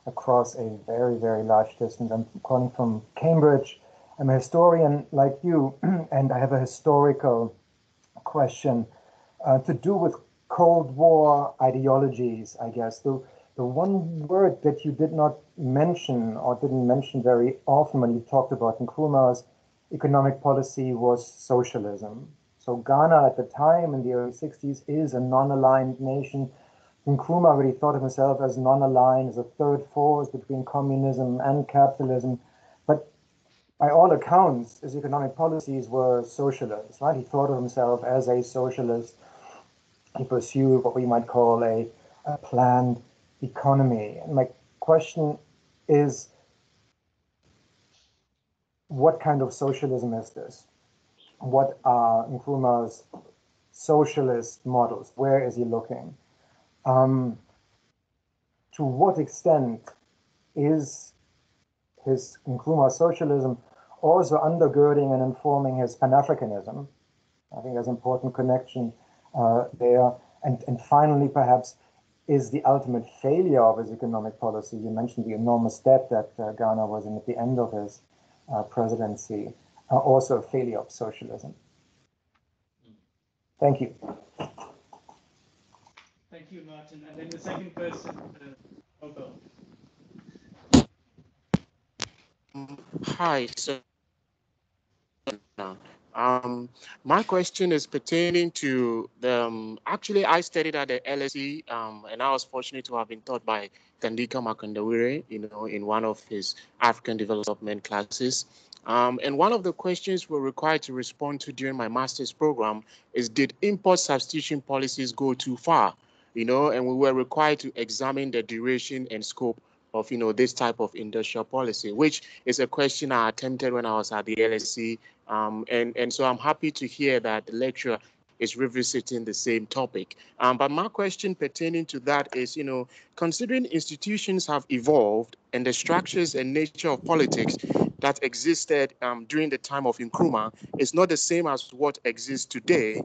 across a very, very large distance. I'm calling from Cambridge. I'm a historian like you, and I have a historical question to do with Cold War ideologies, I guess. The one word that you did not mention or didn't mention very often when you talked about Nkrumah's economic policy was socialism. So Ghana at the time in the early 60s is a non-aligned nation. Nkrumah really thought of himself as non-aligned, as a third force between communism and capitalism. But by all accounts, his economic policies were socialist, right? He thought of himself as a socialist. He pursued what we might call a planned economy. And my question is, what kind of socialism is this? What are Nkrumah's socialist models? Where is he looking? To what extent is his Nkrumah socialism also undergirding and informing his Pan-Africanism? I think there's an important connection there. And finally, perhaps, is the ultimate failure of his economic policy, you mentioned the enormous debt that Ghana was in at the end of his presidency, also a failure of socialism. Thank you. Thank you, Martin. And then the second person, Obo. Hi, so my question is pertaining to the, actually I studied at the LSE and I was fortunate to have been taught by Tandika Makandawire, in one of his African development classes. And one of the questions we're required to respond to during my master's program is, did import substitution policies go too far? And we were required to examine the duration and scope of, this type of industrial policy, which is a question I attempted when I was at the LSE. And so I'm happy to hear that the lecturer is revisiting the same topic. But my question pertaining to that is, considering institutions have evolved and the structures and nature of politics that existed during the time of Nkrumah is not the same as what exists today,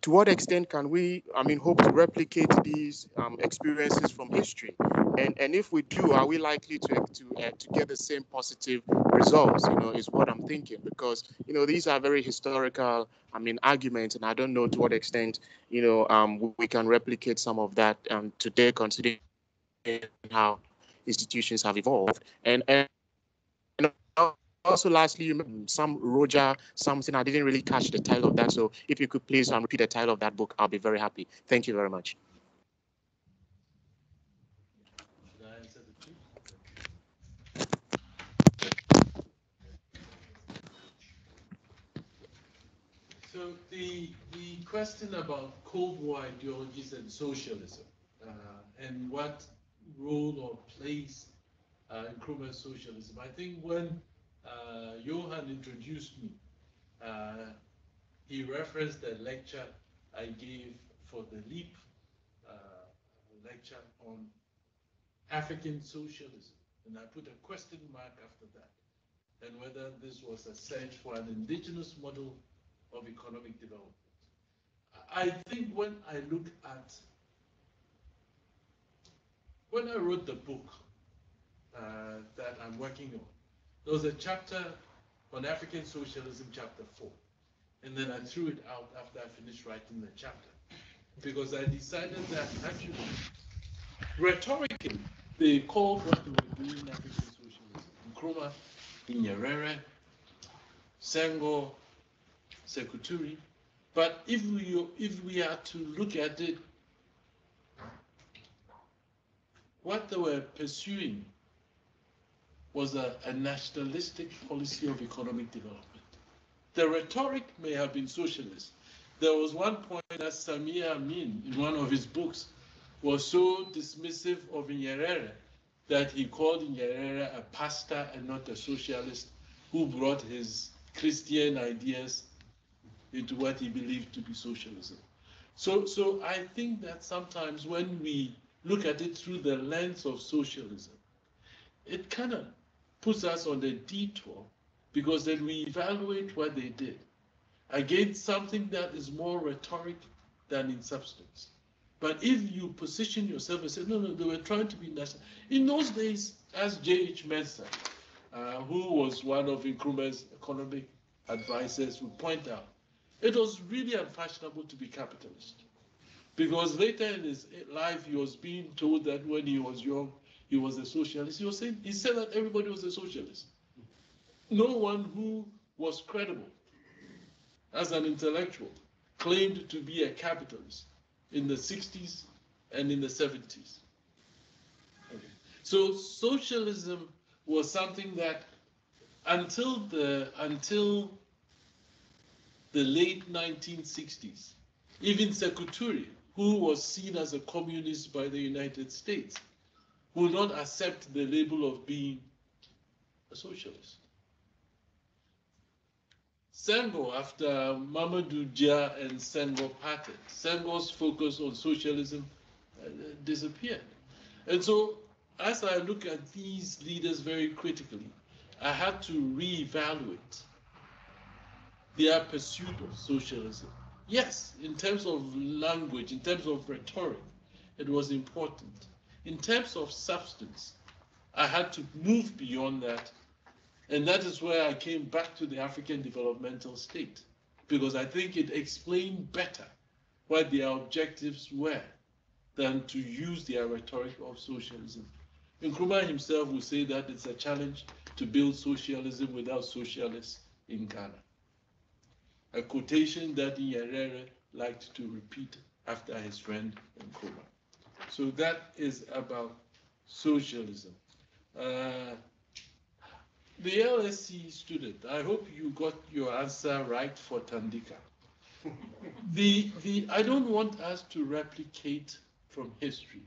to what extent can we, hope to replicate these experiences from history? And if we do, are we likely to get the same positive results, is what I'm thinking. Because, these are very historical, arguments, and I don't know to what extent, we can replicate some of that today, considering how institutions have evolved. And also, lastly, you mentioned some Roger something. I didn't really catch the title of that. So if you could please repeat the title of that book, I'll be very happy. Thank you very much. Should I answer the two? So the question about Cold War ideologies and socialism and what role or place Nkrumah's socialism. I think when Johan introduced me, he referenced the lecture I gave for the LEAP lecture on African socialism, and I put a question mark after that. and whether this was a search for an indigenous model of economic development. I think when I look at, when I wrote the book that I'm working on, there was a chapter on African socialism, chapter 4. And then I threw it out after I finished writing the chapter. Because I decided that actually, rhetorically, they called what they were doing African socialism. Nkrumah, Nyerere, Senghor, Sekuturi. But if we are to look at it, what they were pursuing was a nationalistic policy of economic development. The rhetoric may have been socialist. There was one point that Samir Amin, in one of his books, was so dismissive of Nyerere that he called Nyerere a pastor and not a socialist who brought his Christian ideas into what he believed to be socialism. So I think that sometimes when we look at it through the lens of socialism, it kind of puts us on a detour, because then we evaluate what they did against something that is more rhetoric than in substance. But if you position yourself and say, no, they were trying to be national. In those days, as J.H. Mensah, who was one of Nkrumah's economic advisors, would point out, it was really unfashionable to be capitalist. Because later in his life, he was being told that when he was young, he was a socialist. He said that everybody was a socialist. No one who was credible as an intellectual claimed to be a capitalist in the 60s and in the 70s. Okay. So socialism was something that until the late 1960s, even Sekuturi, who was seen as a communist by the United States, would not accept the label of being a socialist. Senghor, after Mamadou Dia and Senghor parted, Senghor's focus on socialism disappeared. And so, as I look at these leaders very critically, I had to reevaluate their pursuit of socialism. Yes, in terms of language, in terms of rhetoric, it was important. In terms of substance, I had to move beyond that. And that is where I came back to the African developmental state, because I think it explained better what their objectives were than to use their rhetoric of socialism. Nkrumah himself would say that it's a challenge to build socialism without socialists in Ghana. A quotation that Nyerere liked to repeat after his friend Nkrumah. So that is about socialism. The LSE student, I hope you got your answer right for Tandika. I don't want us to replicate from history.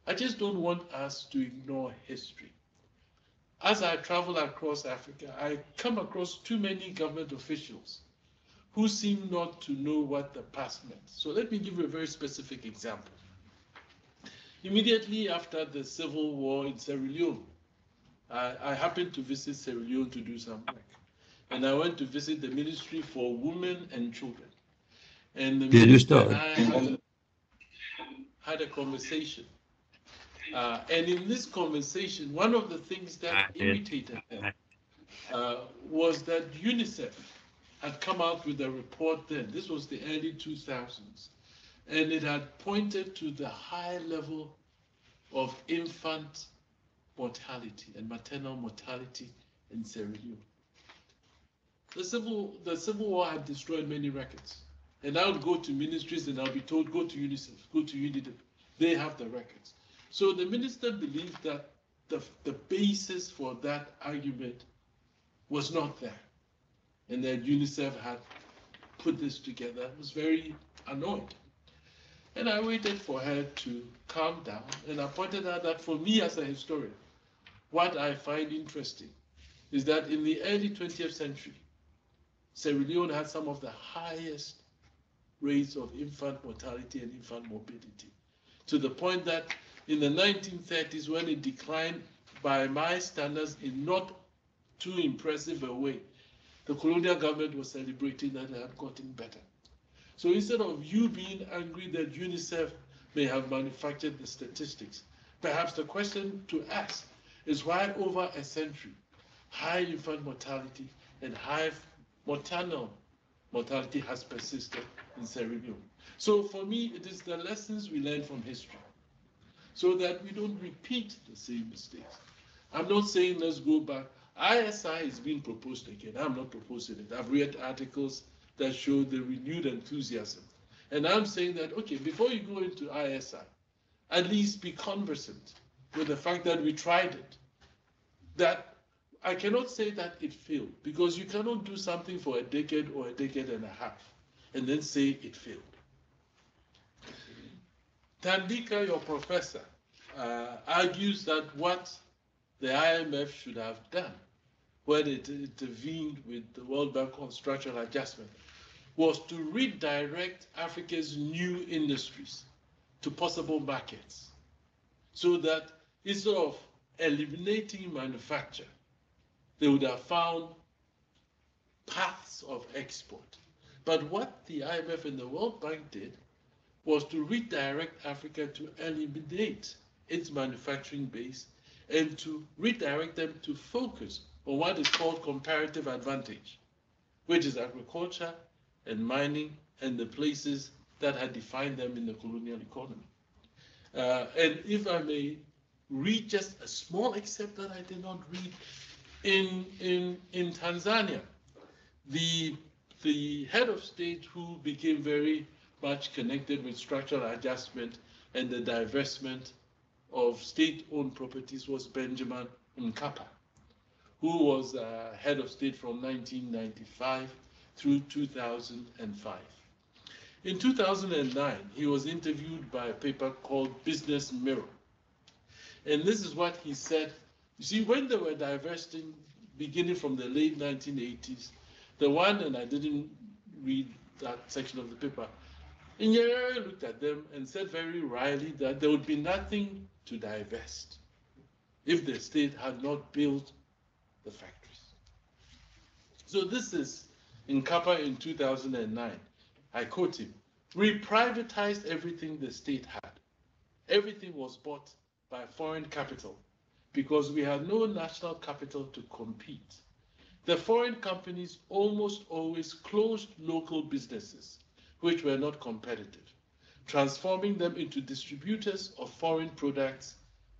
I just don't want us to ignore history. As I travel across Africa, I come across too many government officials who seem not to know what the past meant. So let me give you a very specific example. Immediately after the civil war in Sierra Leone, I happened to visit Sierra Leone to do some work. And I went to visit the Ministry for Women and Children. And the minister and I had a conversation. And in this conversation, one of the things that irritated them was that UNICEF had come out with a report then. This was the early 2000s. And it had pointed to the high level of infant mortality and maternal mortality in Sierra Leone. The civil war had destroyed many records. And I would go to ministries and I'll be told, go to UNICEF, go to UNICEF. They have the records. So the minister believed that the basis for that argument was not there. And that UNICEF had put this together. I was very annoyed. And I waited for her to calm down. And I pointed out that for me as a historian, what I find interesting is that in the early 20th century, Sierra Leone had some of the highest rates of infant mortality and infant morbidity, to the point that in the 1930s, when it declined by my standards in not too impressive a way, the colonial government was celebrating that they had gotten better. So instead of you being angry that UNICEF may have manufactured the statistics, perhaps the question to ask is why over a century, high infant mortality and high maternal mortality has persisted in Sierra Leone. So for me, it is the lessons we learn from history so that we don't repeat the same mistakes. I'm not saying let's go back. ISI is being proposed again. I'm not proposing it. I've read articles that show the renewed enthusiasm. And I'm saying that, okay, before you go into ISI, at least be conversant with the fact that we tried it. That I cannot say that it failed, because you cannot do something for a decade or a decade and a half and then say it failed. Tandika, your professor, argues that what the IMF should have done when it intervened with the World Bank on structural adjustment was to redirect Africa's new industries to possible markets, so that instead of eliminating manufacture, they would have found paths of export. But what the IMF and the World Bank did was to redirect Africa to eliminate its manufacturing base and to redirect them to focus on what is called comparative advantage, which is agriculture and mining and the places that had defined them in the colonial economy. And if I may read just a small excerpt that I did not read, in Tanzania, the head of state who became very much connected with structural adjustment and the divestment of state-owned properties was Benjamin Mkapa, who was head of state from 1995 through 2005. In 2009, he was interviewed by a paper called Business Mirror. And this is what he said. You see, when they were divesting, beginning from the late 1980s, the one, and I didn't read that section of the paper, Nyerere looked at them and said very wryly that there would be nothing to divest if the state had not built the factories. So this is in Nkapa in 2009. I quote him, "We privatized everything the state had. Everything was bought by foreign capital because we had no national capital to compete. The foreign companies almost always closed local businesses which were not competitive, transforming them into distributors of foreign products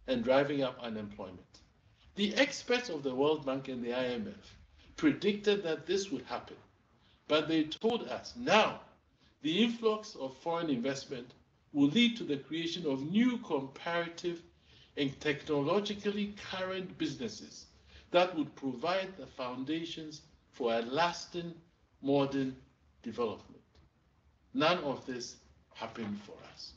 and driving up unemployment. The experts of the World Bank and the IMF predicted that this would happen, but they told us now the influx of foreign investment will lead to the creation of new comparative and technologically current businesses that would provide the foundations for a lasting modern development. None of this happened for us."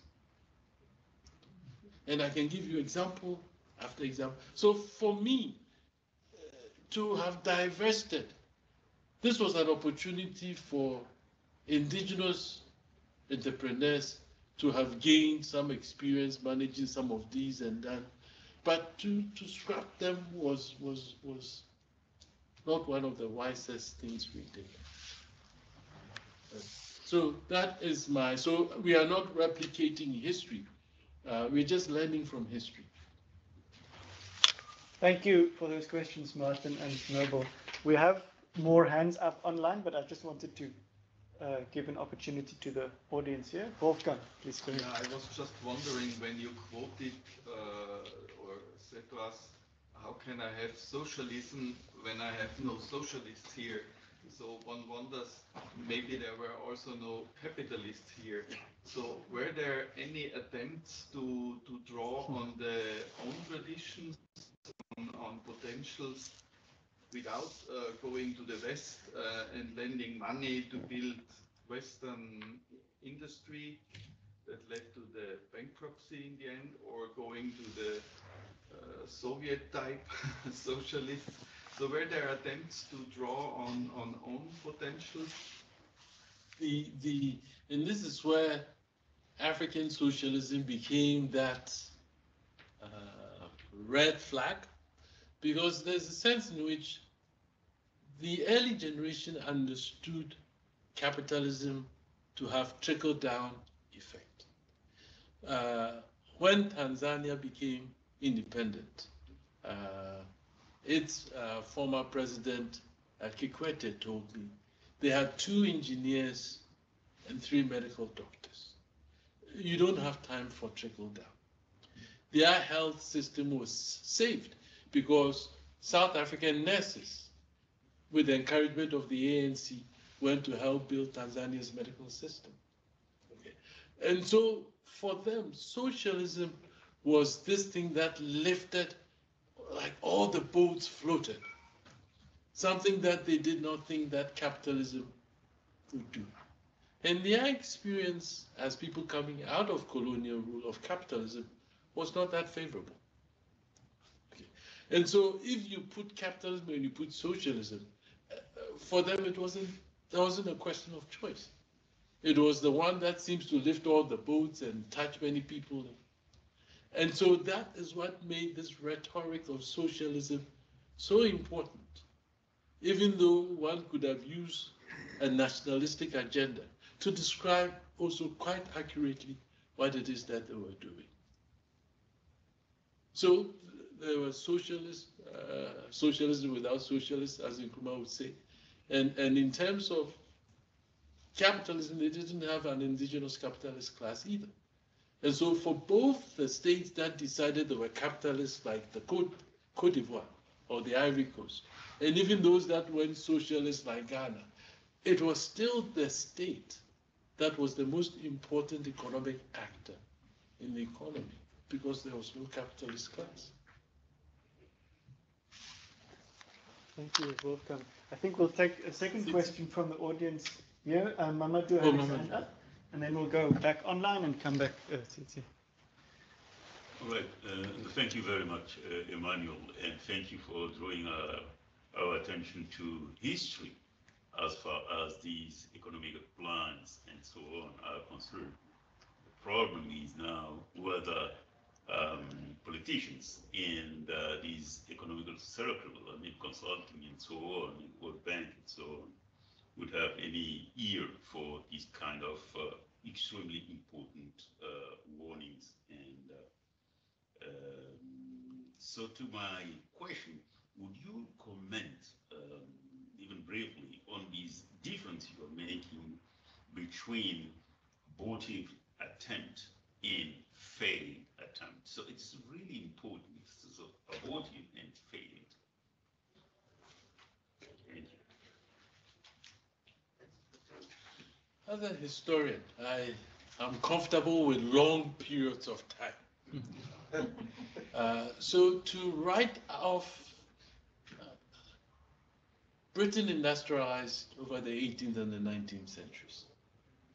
And I can give you example after example. So for me, to have divested, this was an opportunity for indigenous entrepreneurs to have gained some experience managing some of these and that. But to scrap them was not one of the wisest things we did. So that is so we are not replicating history. We're just learning from history. Thank you for those questions, Martin and Noble. We have more hands up online, but I just wanted to give an opportunity to the audience here. Wolfgang, please go ahead. Yeah, I was just wondering when you quoted or said to us, how can I have socialism when I have no socialists here? So one wonders, maybe there were also no capitalists here. So were there any attempts to draw on the own traditions, on potentials, without going to the West and lending money to build Western industry that led to the bankruptcy in the end, or going to the Soviet type socialists? So were there attempts to draw on own potentials? And this is where African socialism became that red flag, because there's a sense in which the early generation understood capitalism to have trickle-down effect. When Tanzania became independent, its former president Kikwete told me they had 2 engineers and 3 medical doctors. You don't have time for trickle-down. Their health system was saved because South African nurses, with the encouragement of the ANC, went to help build Tanzania's medical system. Okay. And so for them, socialism was this thing that lifted, like all the boats floated. Something that they did not think that capitalism would do. And their experience as people coming out of colonial rule of capitalism was not that favorable. Okay. And so if you put capitalism and you put socialism, for them there wasn't a question of choice. It was the one that seems to lift all the boats and touch many people. And so that is what made this rhetoric of socialism so important. Even though one could have used a nationalistic agenda to describe also quite accurately what it is that they were doing. So there was socialism without socialists, as Nkrumah would say. And in terms of capitalism, they didn't have an indigenous capitalist class either. And so for both the states that decided they were capitalists, like the Côte d'Ivoire or the Ivory Coast, and even those that went socialist like Ghana, it was still the state that was the most important economic actor in the economy because there was no capitalist class. Thank you, welcome. I think we'll take a second question from the audience here. Mamadou has his hand up, and then we'll go back online and come back. All right. Thank you very much, Emmanuel, and thank you for drawing our attention to history as far as these economic plans and so on are concerned. The problem is now whether politicians in these economical circles, I mean consulting and so on, World Bank and so on, would have any ear for these kind of extremely important warnings. And so to my question, would you comment even briefly on these difference you are making between abortive attempt and failed attempt? So it's really important, so abortive and failed. Thank you. As a historian, I'm comfortable with long periods of time. So to write off Britain industrialized over the 18th and the 19th centuries.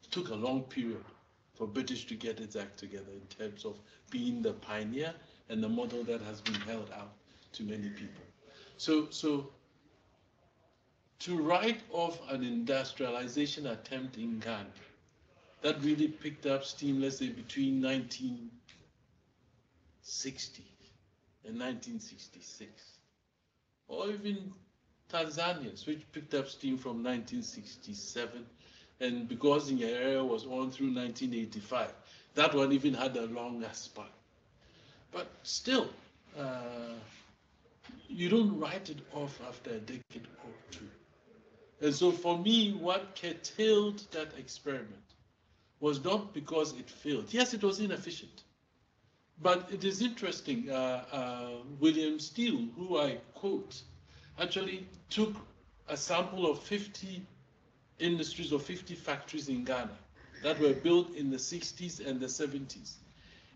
It took a long period for British to get its act together in terms of being the pioneer and the model that has been held out to many people. So to write off an industrialization attempt in Ghana that really picked up steam, let's say between 1960 and 1966, or even Tanzanians, which picked up steam from 1967, and because in your area was on through 1985, that one even had a longer span. But still, you don't write it off after a decade or two. And so for me, what curtailed that experiment was not because it failed. Yes, it was inefficient. But it is interesting, William Steele, who I quote, actually took a sample of 50 industries or 50 factories in Ghana that were built in the 60s and the 70s.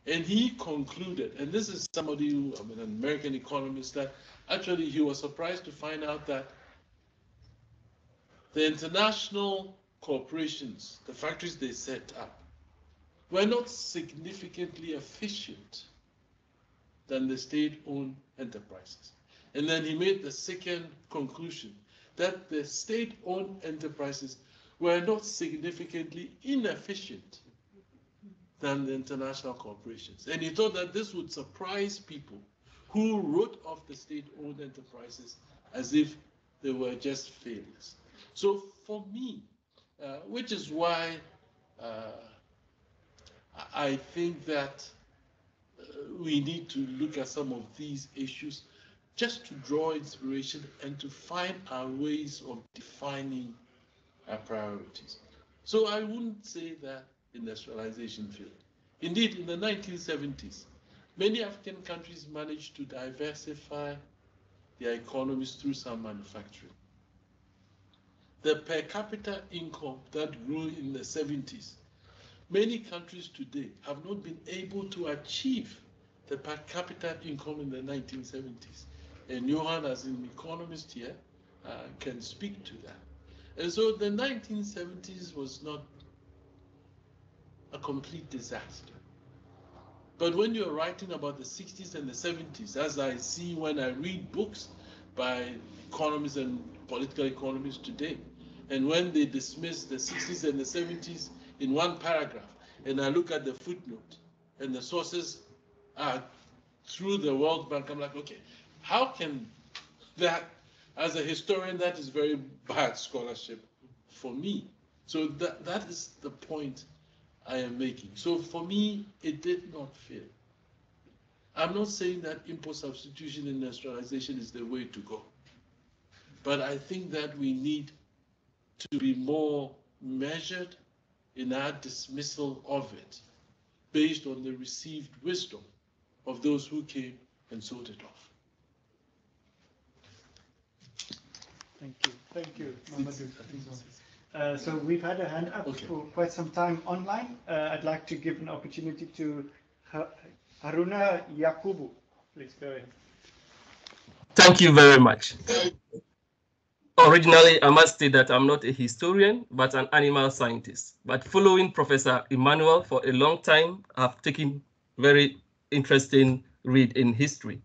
And he concluded, and this is somebody who, I mean, an American economist, that actually he was surprised to find out that the international corporations, the factories they set up, were not significantly efficient than the state-owned enterprises. And then he made the second conclusion, that the state-owned enterprises were not significantly inefficient than the international corporations. And he thought that this would surprise people who wrote off the state-owned enterprises as if they were just failures. So for me, which is why I think that we need to look at some of these issues just to draw inspiration and to find our ways of defining our priorities. So I wouldn't say that industrialization failed. Indeed, in the 1970s, many African countries managed to diversify their economies through some manufacturing. The per capita income that grew in the 70s, many countries today have not been able to achieve the per capita income in the 1970s. And Johan, as an economist here, can speak to that. And so the 1970s was not a complete disaster. But when you're writing about the 60s and the 70s, as I see when I read books by economists and political economists today, and when they dismiss the 60s and the 70s in one paragraph, and I look at the footnote and the sources are through the World Bank, I'm like, okay, how can that, as a historian, that is very bad scholarship for me. So that is the point I am making. So for me, it did not fail. I'm not saying that import substitution and industrialization is the way to go. But I think that we need to be more measured in our dismissal of it, based on the received wisdom of those who came and sold it off. Thank you. Thank you, Mamadou. So we've had a hand up for quite some time online. I'd like to give an opportunity to Haruna Yakubu. Please go ahead. Thank you very much. Originally, I must say that I'm not a historian, but an animal scientist. But following Professor Emmanuel for a long time, I've taken very interesting read in history.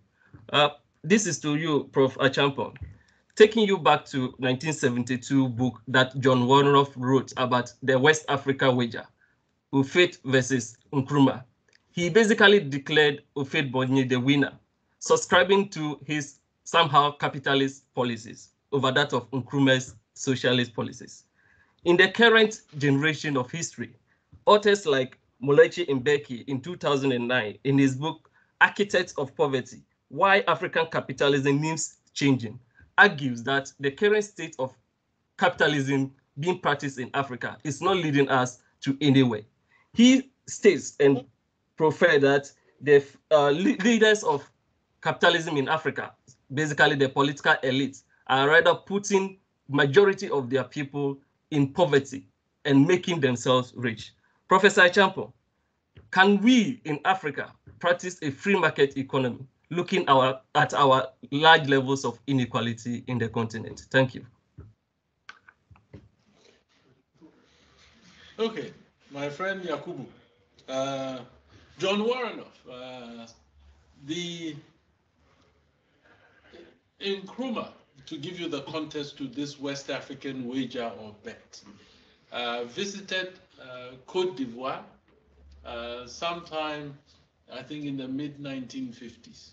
This is to you, Prof. Akyeampong. Taking you back to 1972 book that John Warnoff wrote about the West Africa wager, Houphouët versus Nkrumah. He basically declared Houphouët-Boigny the winner, subscribing to his somehow capitalist policies over that of Nkrumah's socialist policies. In the current generation of history, authors like Molechi Mbeki in 2009, in his book, Architects of Poverty, Why African Capitalism Needs Changing, argues that the current state of capitalism being practiced in Africa is not leading us to anywhere. He states and profers that the leaders of capitalism in Africa, basically the political elites, are rather putting majority of their people in poverty and making themselves rich. Professor Akyeampong, can we in Africa practice a free market economy, looking at our large levels of inequality in the continent? Thank you. Okay, my friend Yakubu, John Warnoff, Nkrumah, to give you the context to this West African wager or bet, visited Côte d'Ivoire sometime, I think, in the mid-1950s.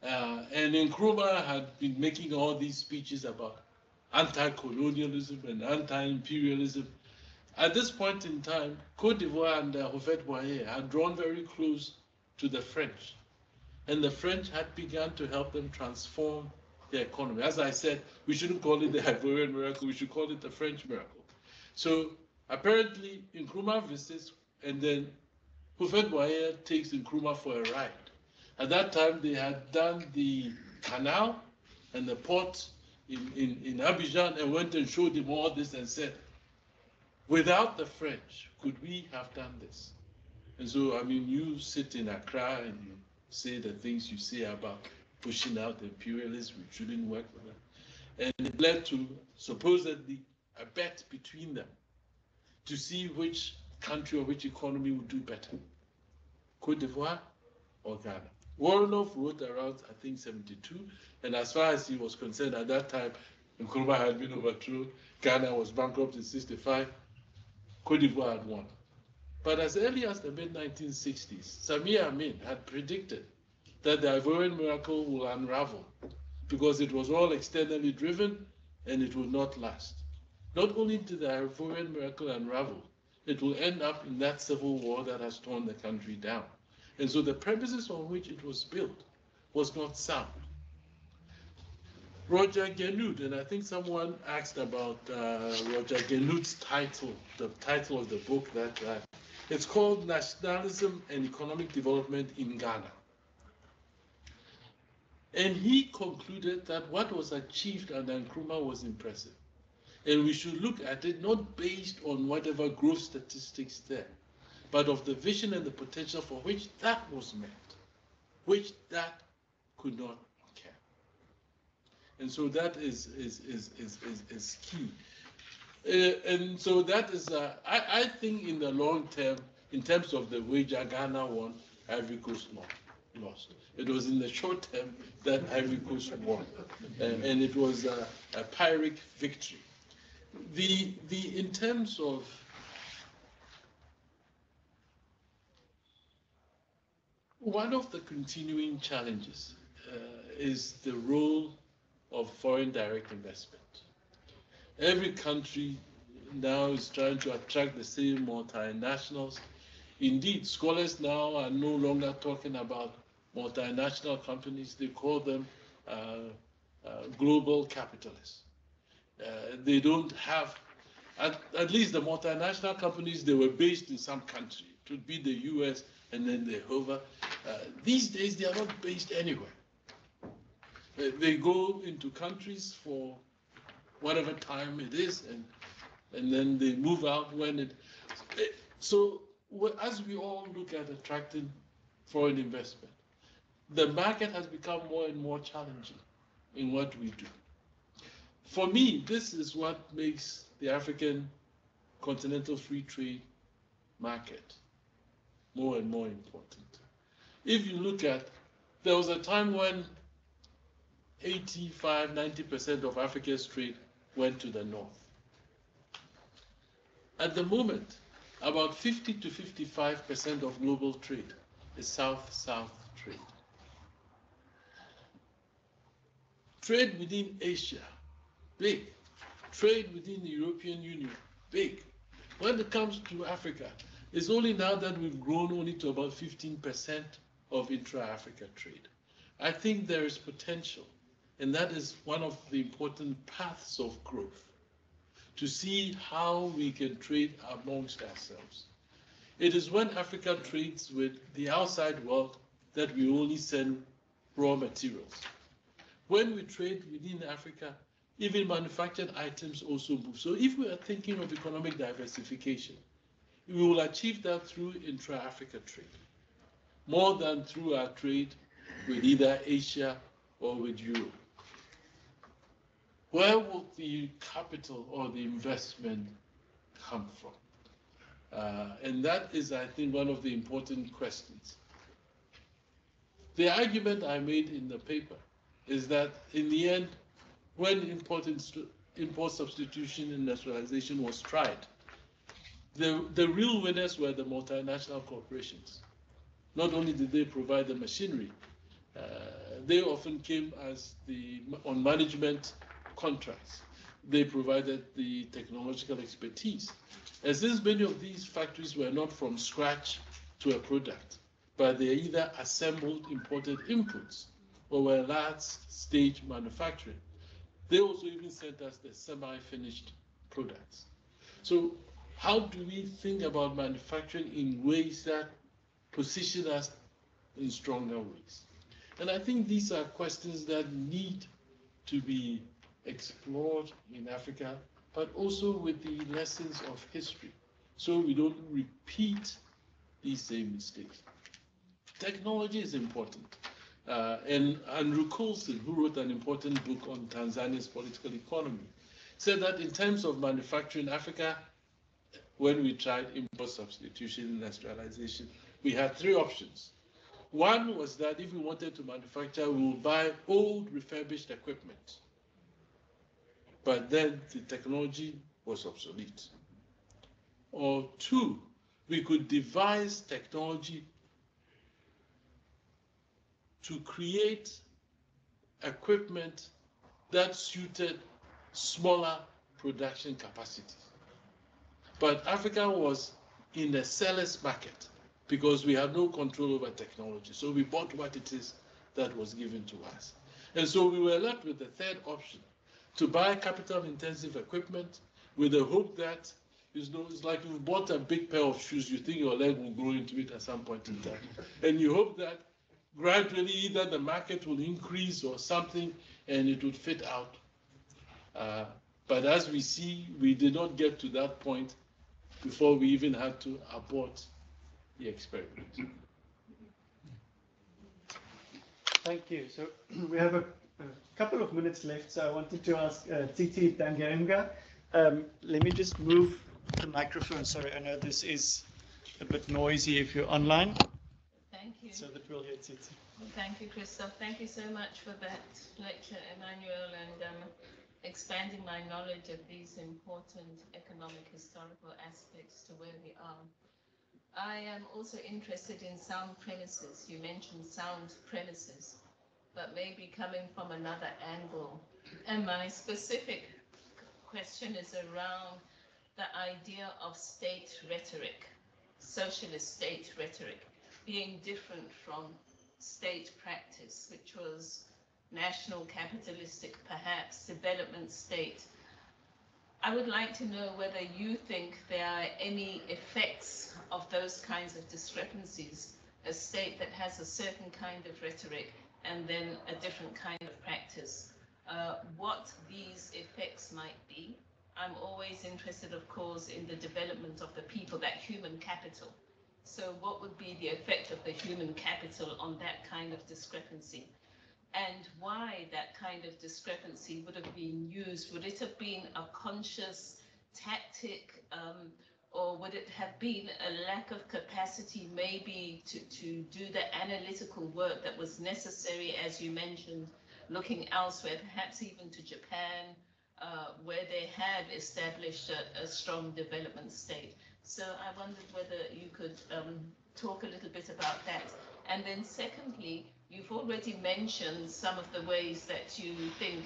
And Nkrumah had been making all these speeches about anti-colonialism and anti-imperialism. At this point in time, Côte d'Ivoire and Houphouët-Boigny had drawn very close to the French. And the French had begun to help them transform their economy. As I said, we shouldn't call it the Ivorian miracle, we should call it the French miracle. So apparently Nkrumah visits, and then Houphouët-Boigny takes Nkrumah for a ride. At that time, they had done the canal and the port in Abidjan and went and showed him all this and said, without the French, could we have done this? And so, I mean, you sit in Accra and you say the things you say about pushing out imperialism, we shouldn't work with them. And it led to supposedly a bet between them to see which country or which economy would do better, Côte d'Ivoire or Ghana. Warnoff wrote around, I think, 72, and as far as he was concerned at that time, Nkrumah had been overthrown, Ghana was bankrupt in 65, Côte d'Ivoire had won. But as early as the mid-1960s, Samir Amin had predicted that the Ivorian miracle will unravel because it was all externally driven and it will not last. Not only did the Ivorian miracle unravel, it will end up in that civil war that has torn the country down. And so the premises on which it was built was not sound. Roger Genoud, and I think someone asked about Roger Genoud's title, the title of the book that it's called Nationalism and Economic Development in Ghana. And he concluded that what was achieved under Nkrumah was impressive. And we should look at it not based on whatever growth statistics there, but of the vision and the potential for which that was met, which that could not care. And so that is key. And so that is, I think in the long term, in terms of the wager Ghana won, Ivory Coast lost. It was in the short term that Ivory Coast won. And it was a Pyrrhic victory. In terms of one of the continuing challenges is the role of foreign direct investment. Every country now is trying to attract the same multinationals. Indeed, scholars now are no longer talking about multinational companies. They call them global capitalists. They don't have, at least the multinational companies, they were based in some country. It would be the US and then they hover. These days, they are not based anywhere. They go into countries for whatever time it is, and then they move out when it. So as we all look at attracting foreign investment, the market has become more and more challenging in what we do. For me, this is what makes the African continental free trade market more and more important. If you look at, there was a time when 85–90% of Africa's trade went to the north. At the moment, about 50 to 55% of global trade is south-south trade. Trade within Asia, big. Trade within the European Union, big. When it comes to Africa, it's only now that we've grown only to about 15% of intra-Africa trade. I think there is potential, and that is one of the important paths of growth, to see how we can trade amongst ourselves. It is when Africa trades with the outside world that we only send raw materials. When we trade within Africa, even manufactured items also move. So if we are thinking of economic diversification, we will achieve that through intra-Africa trade, more than through our trade with either Asia or with Europe. Where will the capital or the investment come from? And that is, I think, one of the important questions. The argument I made in the paper is that in the end, when import substitution and nationalization was tried, the real winners were the multinational corporations. Not only did they provide the machinery, they often came on management contracts. They provided the technological expertise. And since many of these factories were not from scratch to a product, but they either assembled imported inputs or were large stage manufacturing, they also even sent us the semi-finished products. So how do we think about manufacturing in ways that position us in stronger ways? And I think these are questions that need to be explored in Africa, but also with the lessons of history, so we don't repeat these same mistakes. Technology is important. And Andrew Coulson, who wrote an important book on Tanzania's political economy, said that in terms of manufacturing, Africa, when we tried import substitution and industrialization, we had three options. One was that if we wanted to manufacture, we would buy old refurbished equipment. But then the technology was obsolete. Or two, we could devise technology to create equipment that suited smaller production capacities. But Africa was in a seller's market because we had no control over technology. So we bought what it is that was given to us. And so we were left with the third option, to buy capital-intensive equipment with the hope that, it's like you've bought a big pair of shoes, you think your leg will grow into it at some point in time. And you hope that gradually either the market will increase or something and it would fit out. But as we see, we did not get to that point before we even had to abort the experiment. Thank you. So we have a couple of minutes left, so I wanted to ask Titi Dangaunga. Let me just move the microphone. Sorry, I know this is a bit noisy if you're online. Thank you. So that we'll hear Titi. Thank you, Christoph. Thank you so much for that lecture, Emmanuel, and expanding my knowledge of these important economic historical aspects to where we are. I am also interested in sound premises. You mentioned sound premises, but maybe coming from another angle. And my specific question is around the idea of state rhetoric, socialist state rhetoric, being different from state practice, which was national capitalistic, perhaps, development state. I would like to know whether you think there are any effects of those kinds of discrepancies, a state that has a certain kind of rhetoric and then a different kind of practice, what these effects might be. I'm always interested, of course, in the development of the people, that human capital. So what would be the effect of the human capital on that kind of discrepancy? And why that kind of discrepancy would have been used? Would it have been a conscious tactic, or would it have been a lack of capacity maybe to do the analytical work that was necessary, as you mentioned, looking elsewhere, perhaps even to Japan, where they had established a strong development state? So I wondered whether you could talk a little bit about that. And then secondly, you've already mentioned some of the ways that you think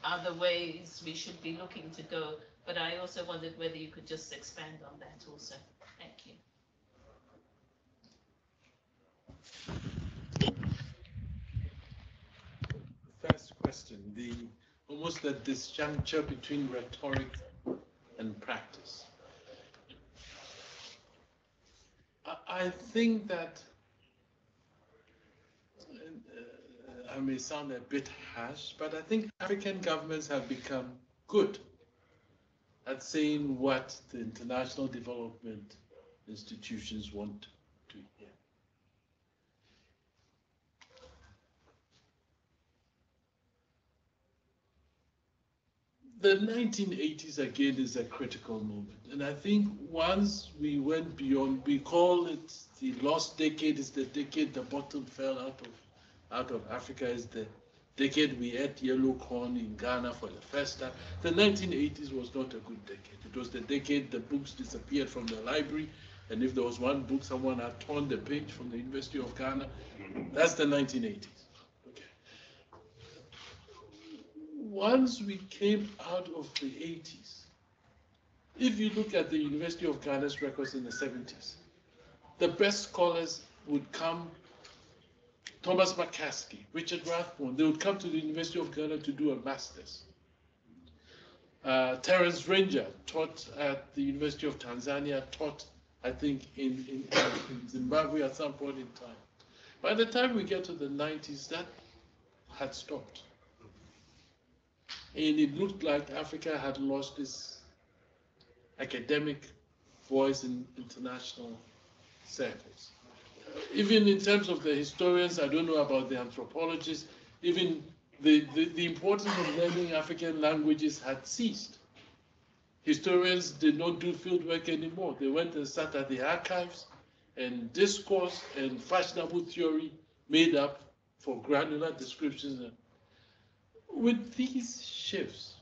are the ways we should be looking to go, but I also wondered whether you could just expand on that also. Thank you. First question, almost the disjuncture between rhetoric and practice. I think that I may sound a bit harsh, but I think African governments have become good at saying what the international development institutions want to hear. The 1980s again is a critical moment, and I think once we went beyond, we call it the lost decade, is the decade the bottom fell out of Africa, is the decade we ate yellow corn in Ghana for the first time. The 1980s was not a good decade. It was the decade the books disappeared from the library, and if there was one book someone had torn the page from the University of Ghana, that's the 1980s. Once we came out of the 80s, if you look at the University of Ghana's records in the 70s, the best scholars would come, Thomas McCaskey, Richard Rathbone, they would come to the University of Ghana to do a master's. Terence Ranger taught at the University of Tanzania, taught, I think, in Zimbabwe at some point in time. By the time we get to the 90s, that had stopped. And it looked like Africa had lost its academic voice in international circles. Even in terms of the historians, I don't know about the anthropologists, even the importance of learning African languages had ceased. Historians did not do field work anymore. They went and sat at the archives, and discourse and fashionable theory made up for granular descriptions. With these shifts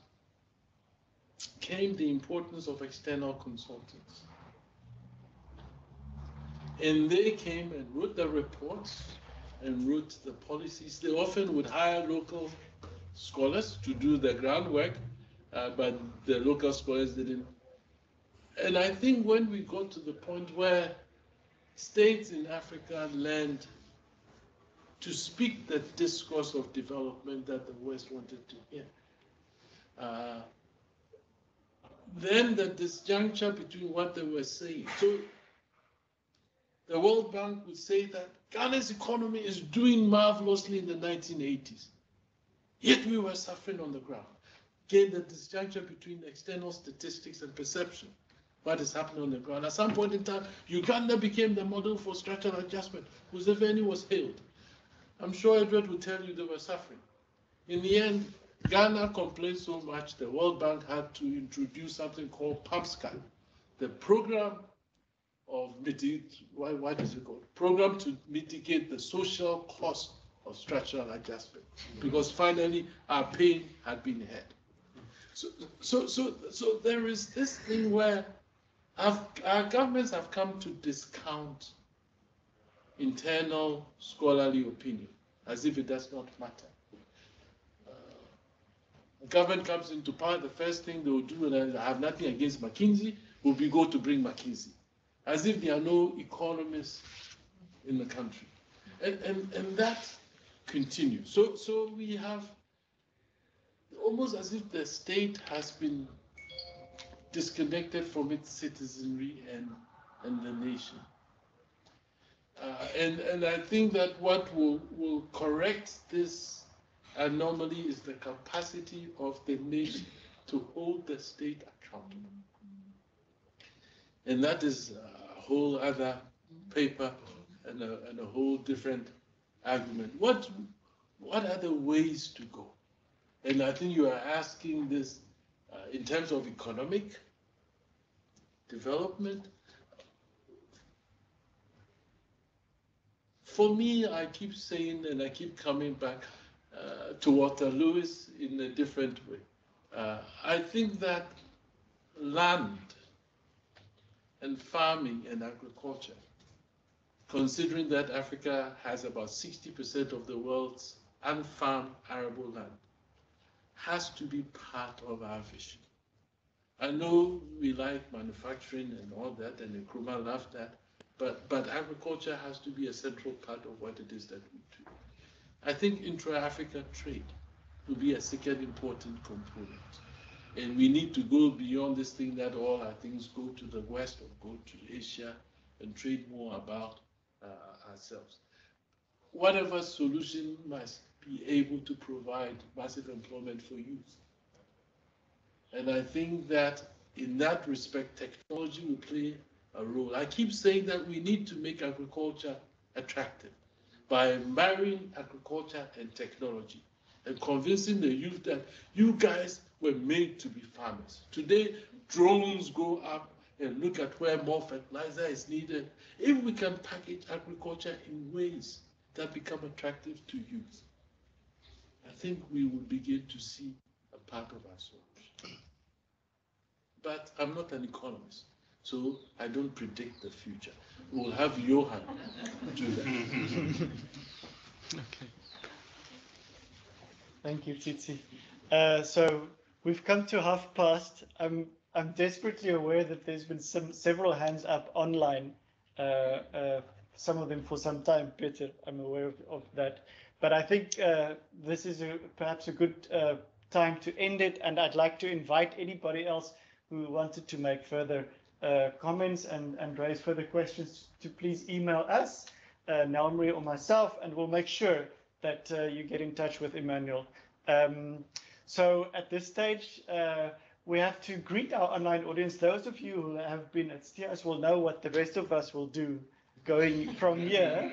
came the importance of external consultants. And they came and wrote the reports and wrote the policies. They often would hire local scholars to do the groundwork, but the local scholars didn't. And I think when we got to the point where states in Africa learned to speak the discourse of development that the West wanted to hear, then the disjuncture between what they were saying. So the World Bank would say that Ghana's economy is doing marvelously in the 1980s, yet we were suffering on the ground. Again, the disjuncture between external statistics and perception, what is happening on the ground. At some point in time, Uganda became the model for structural adjustment. Museveni was hailed. I'm sure Edward will tell you they were suffering. In the end, Ghana complained so much, the World Bank had to introduce something called PAMSCA, the program of what is it called? Program to mitigate the social cost of structural adjustment, because finally our pain had been had. So there is this thing where our governments have come to discount internal scholarly opinion as if it does not matter. Government comes into power, the first thing they will do, and I have nothing against McKinsey, will be go to bring McKinsey, as if there are no economists in the country. And that continues. So we have almost as if the state has been disconnected from its citizenry and the nation. And I think that what will correct this anomaly is the capacity of the nation to hold the state accountable. And that is a whole other paper and a whole different argument. What are the ways to go? And I think you are asking this in terms of economic development. For me, I keep saying, and I keep coming back to Walter Lewis in a different way. I think that land and farming and agriculture, considering that Africa has about 60% of the world's unfarmed arable land, has to be part of our vision. I know we like manufacturing and all that, and Nkrumah loved that, but agriculture has to be a central part of what it is that we do. I think intra-Africa trade will be a second important component. And we need to go beyond this thing that all our things go to the West or go to Asia and trade more about ourselves. Whatever solution must be able to provide massive employment for youth. And I think that in that respect, technology will play a role. I keep saying that we need to make agriculture attractive by marrying agriculture and technology and convincing the youth that you guys were made to be farmers. Today, drones go up and look at where more fertilizer is needed. If we can package agriculture in ways that become attractive to youth, I think we will begin to see a part of our solution. But I'm not an economist, so I don't predict the future. We'll have Johan do that. Okay. Thank you, Tsitsi. So we've come to past. I'm desperately aware that there's been several hands up online. Some of them for some time, Peter. I'm aware of that. But I think this is perhaps a good time to end it, and I'd like to invite anybody else who wanted to make further comments and raise further questions to please email us, Naomi or myself, and we'll make sure that you get in touch with Emmanuel. So at this stage, we have to greet our online audience. Those of you who have been at STIAS will know what the rest of us will do going from here.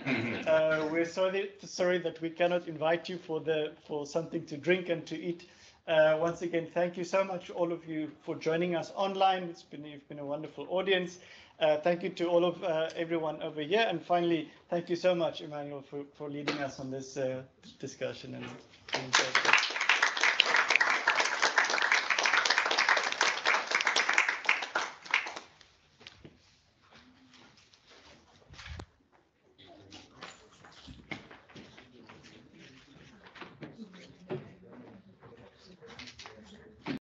We're sorry that we cannot invite you for something to drink and to eat. Once again, thank you so much, all of you, for joining us online. You've been a wonderful audience. Thank you to all of everyone over here. And finally, thank you so much, Emmanuel, for leading us on this discussion. And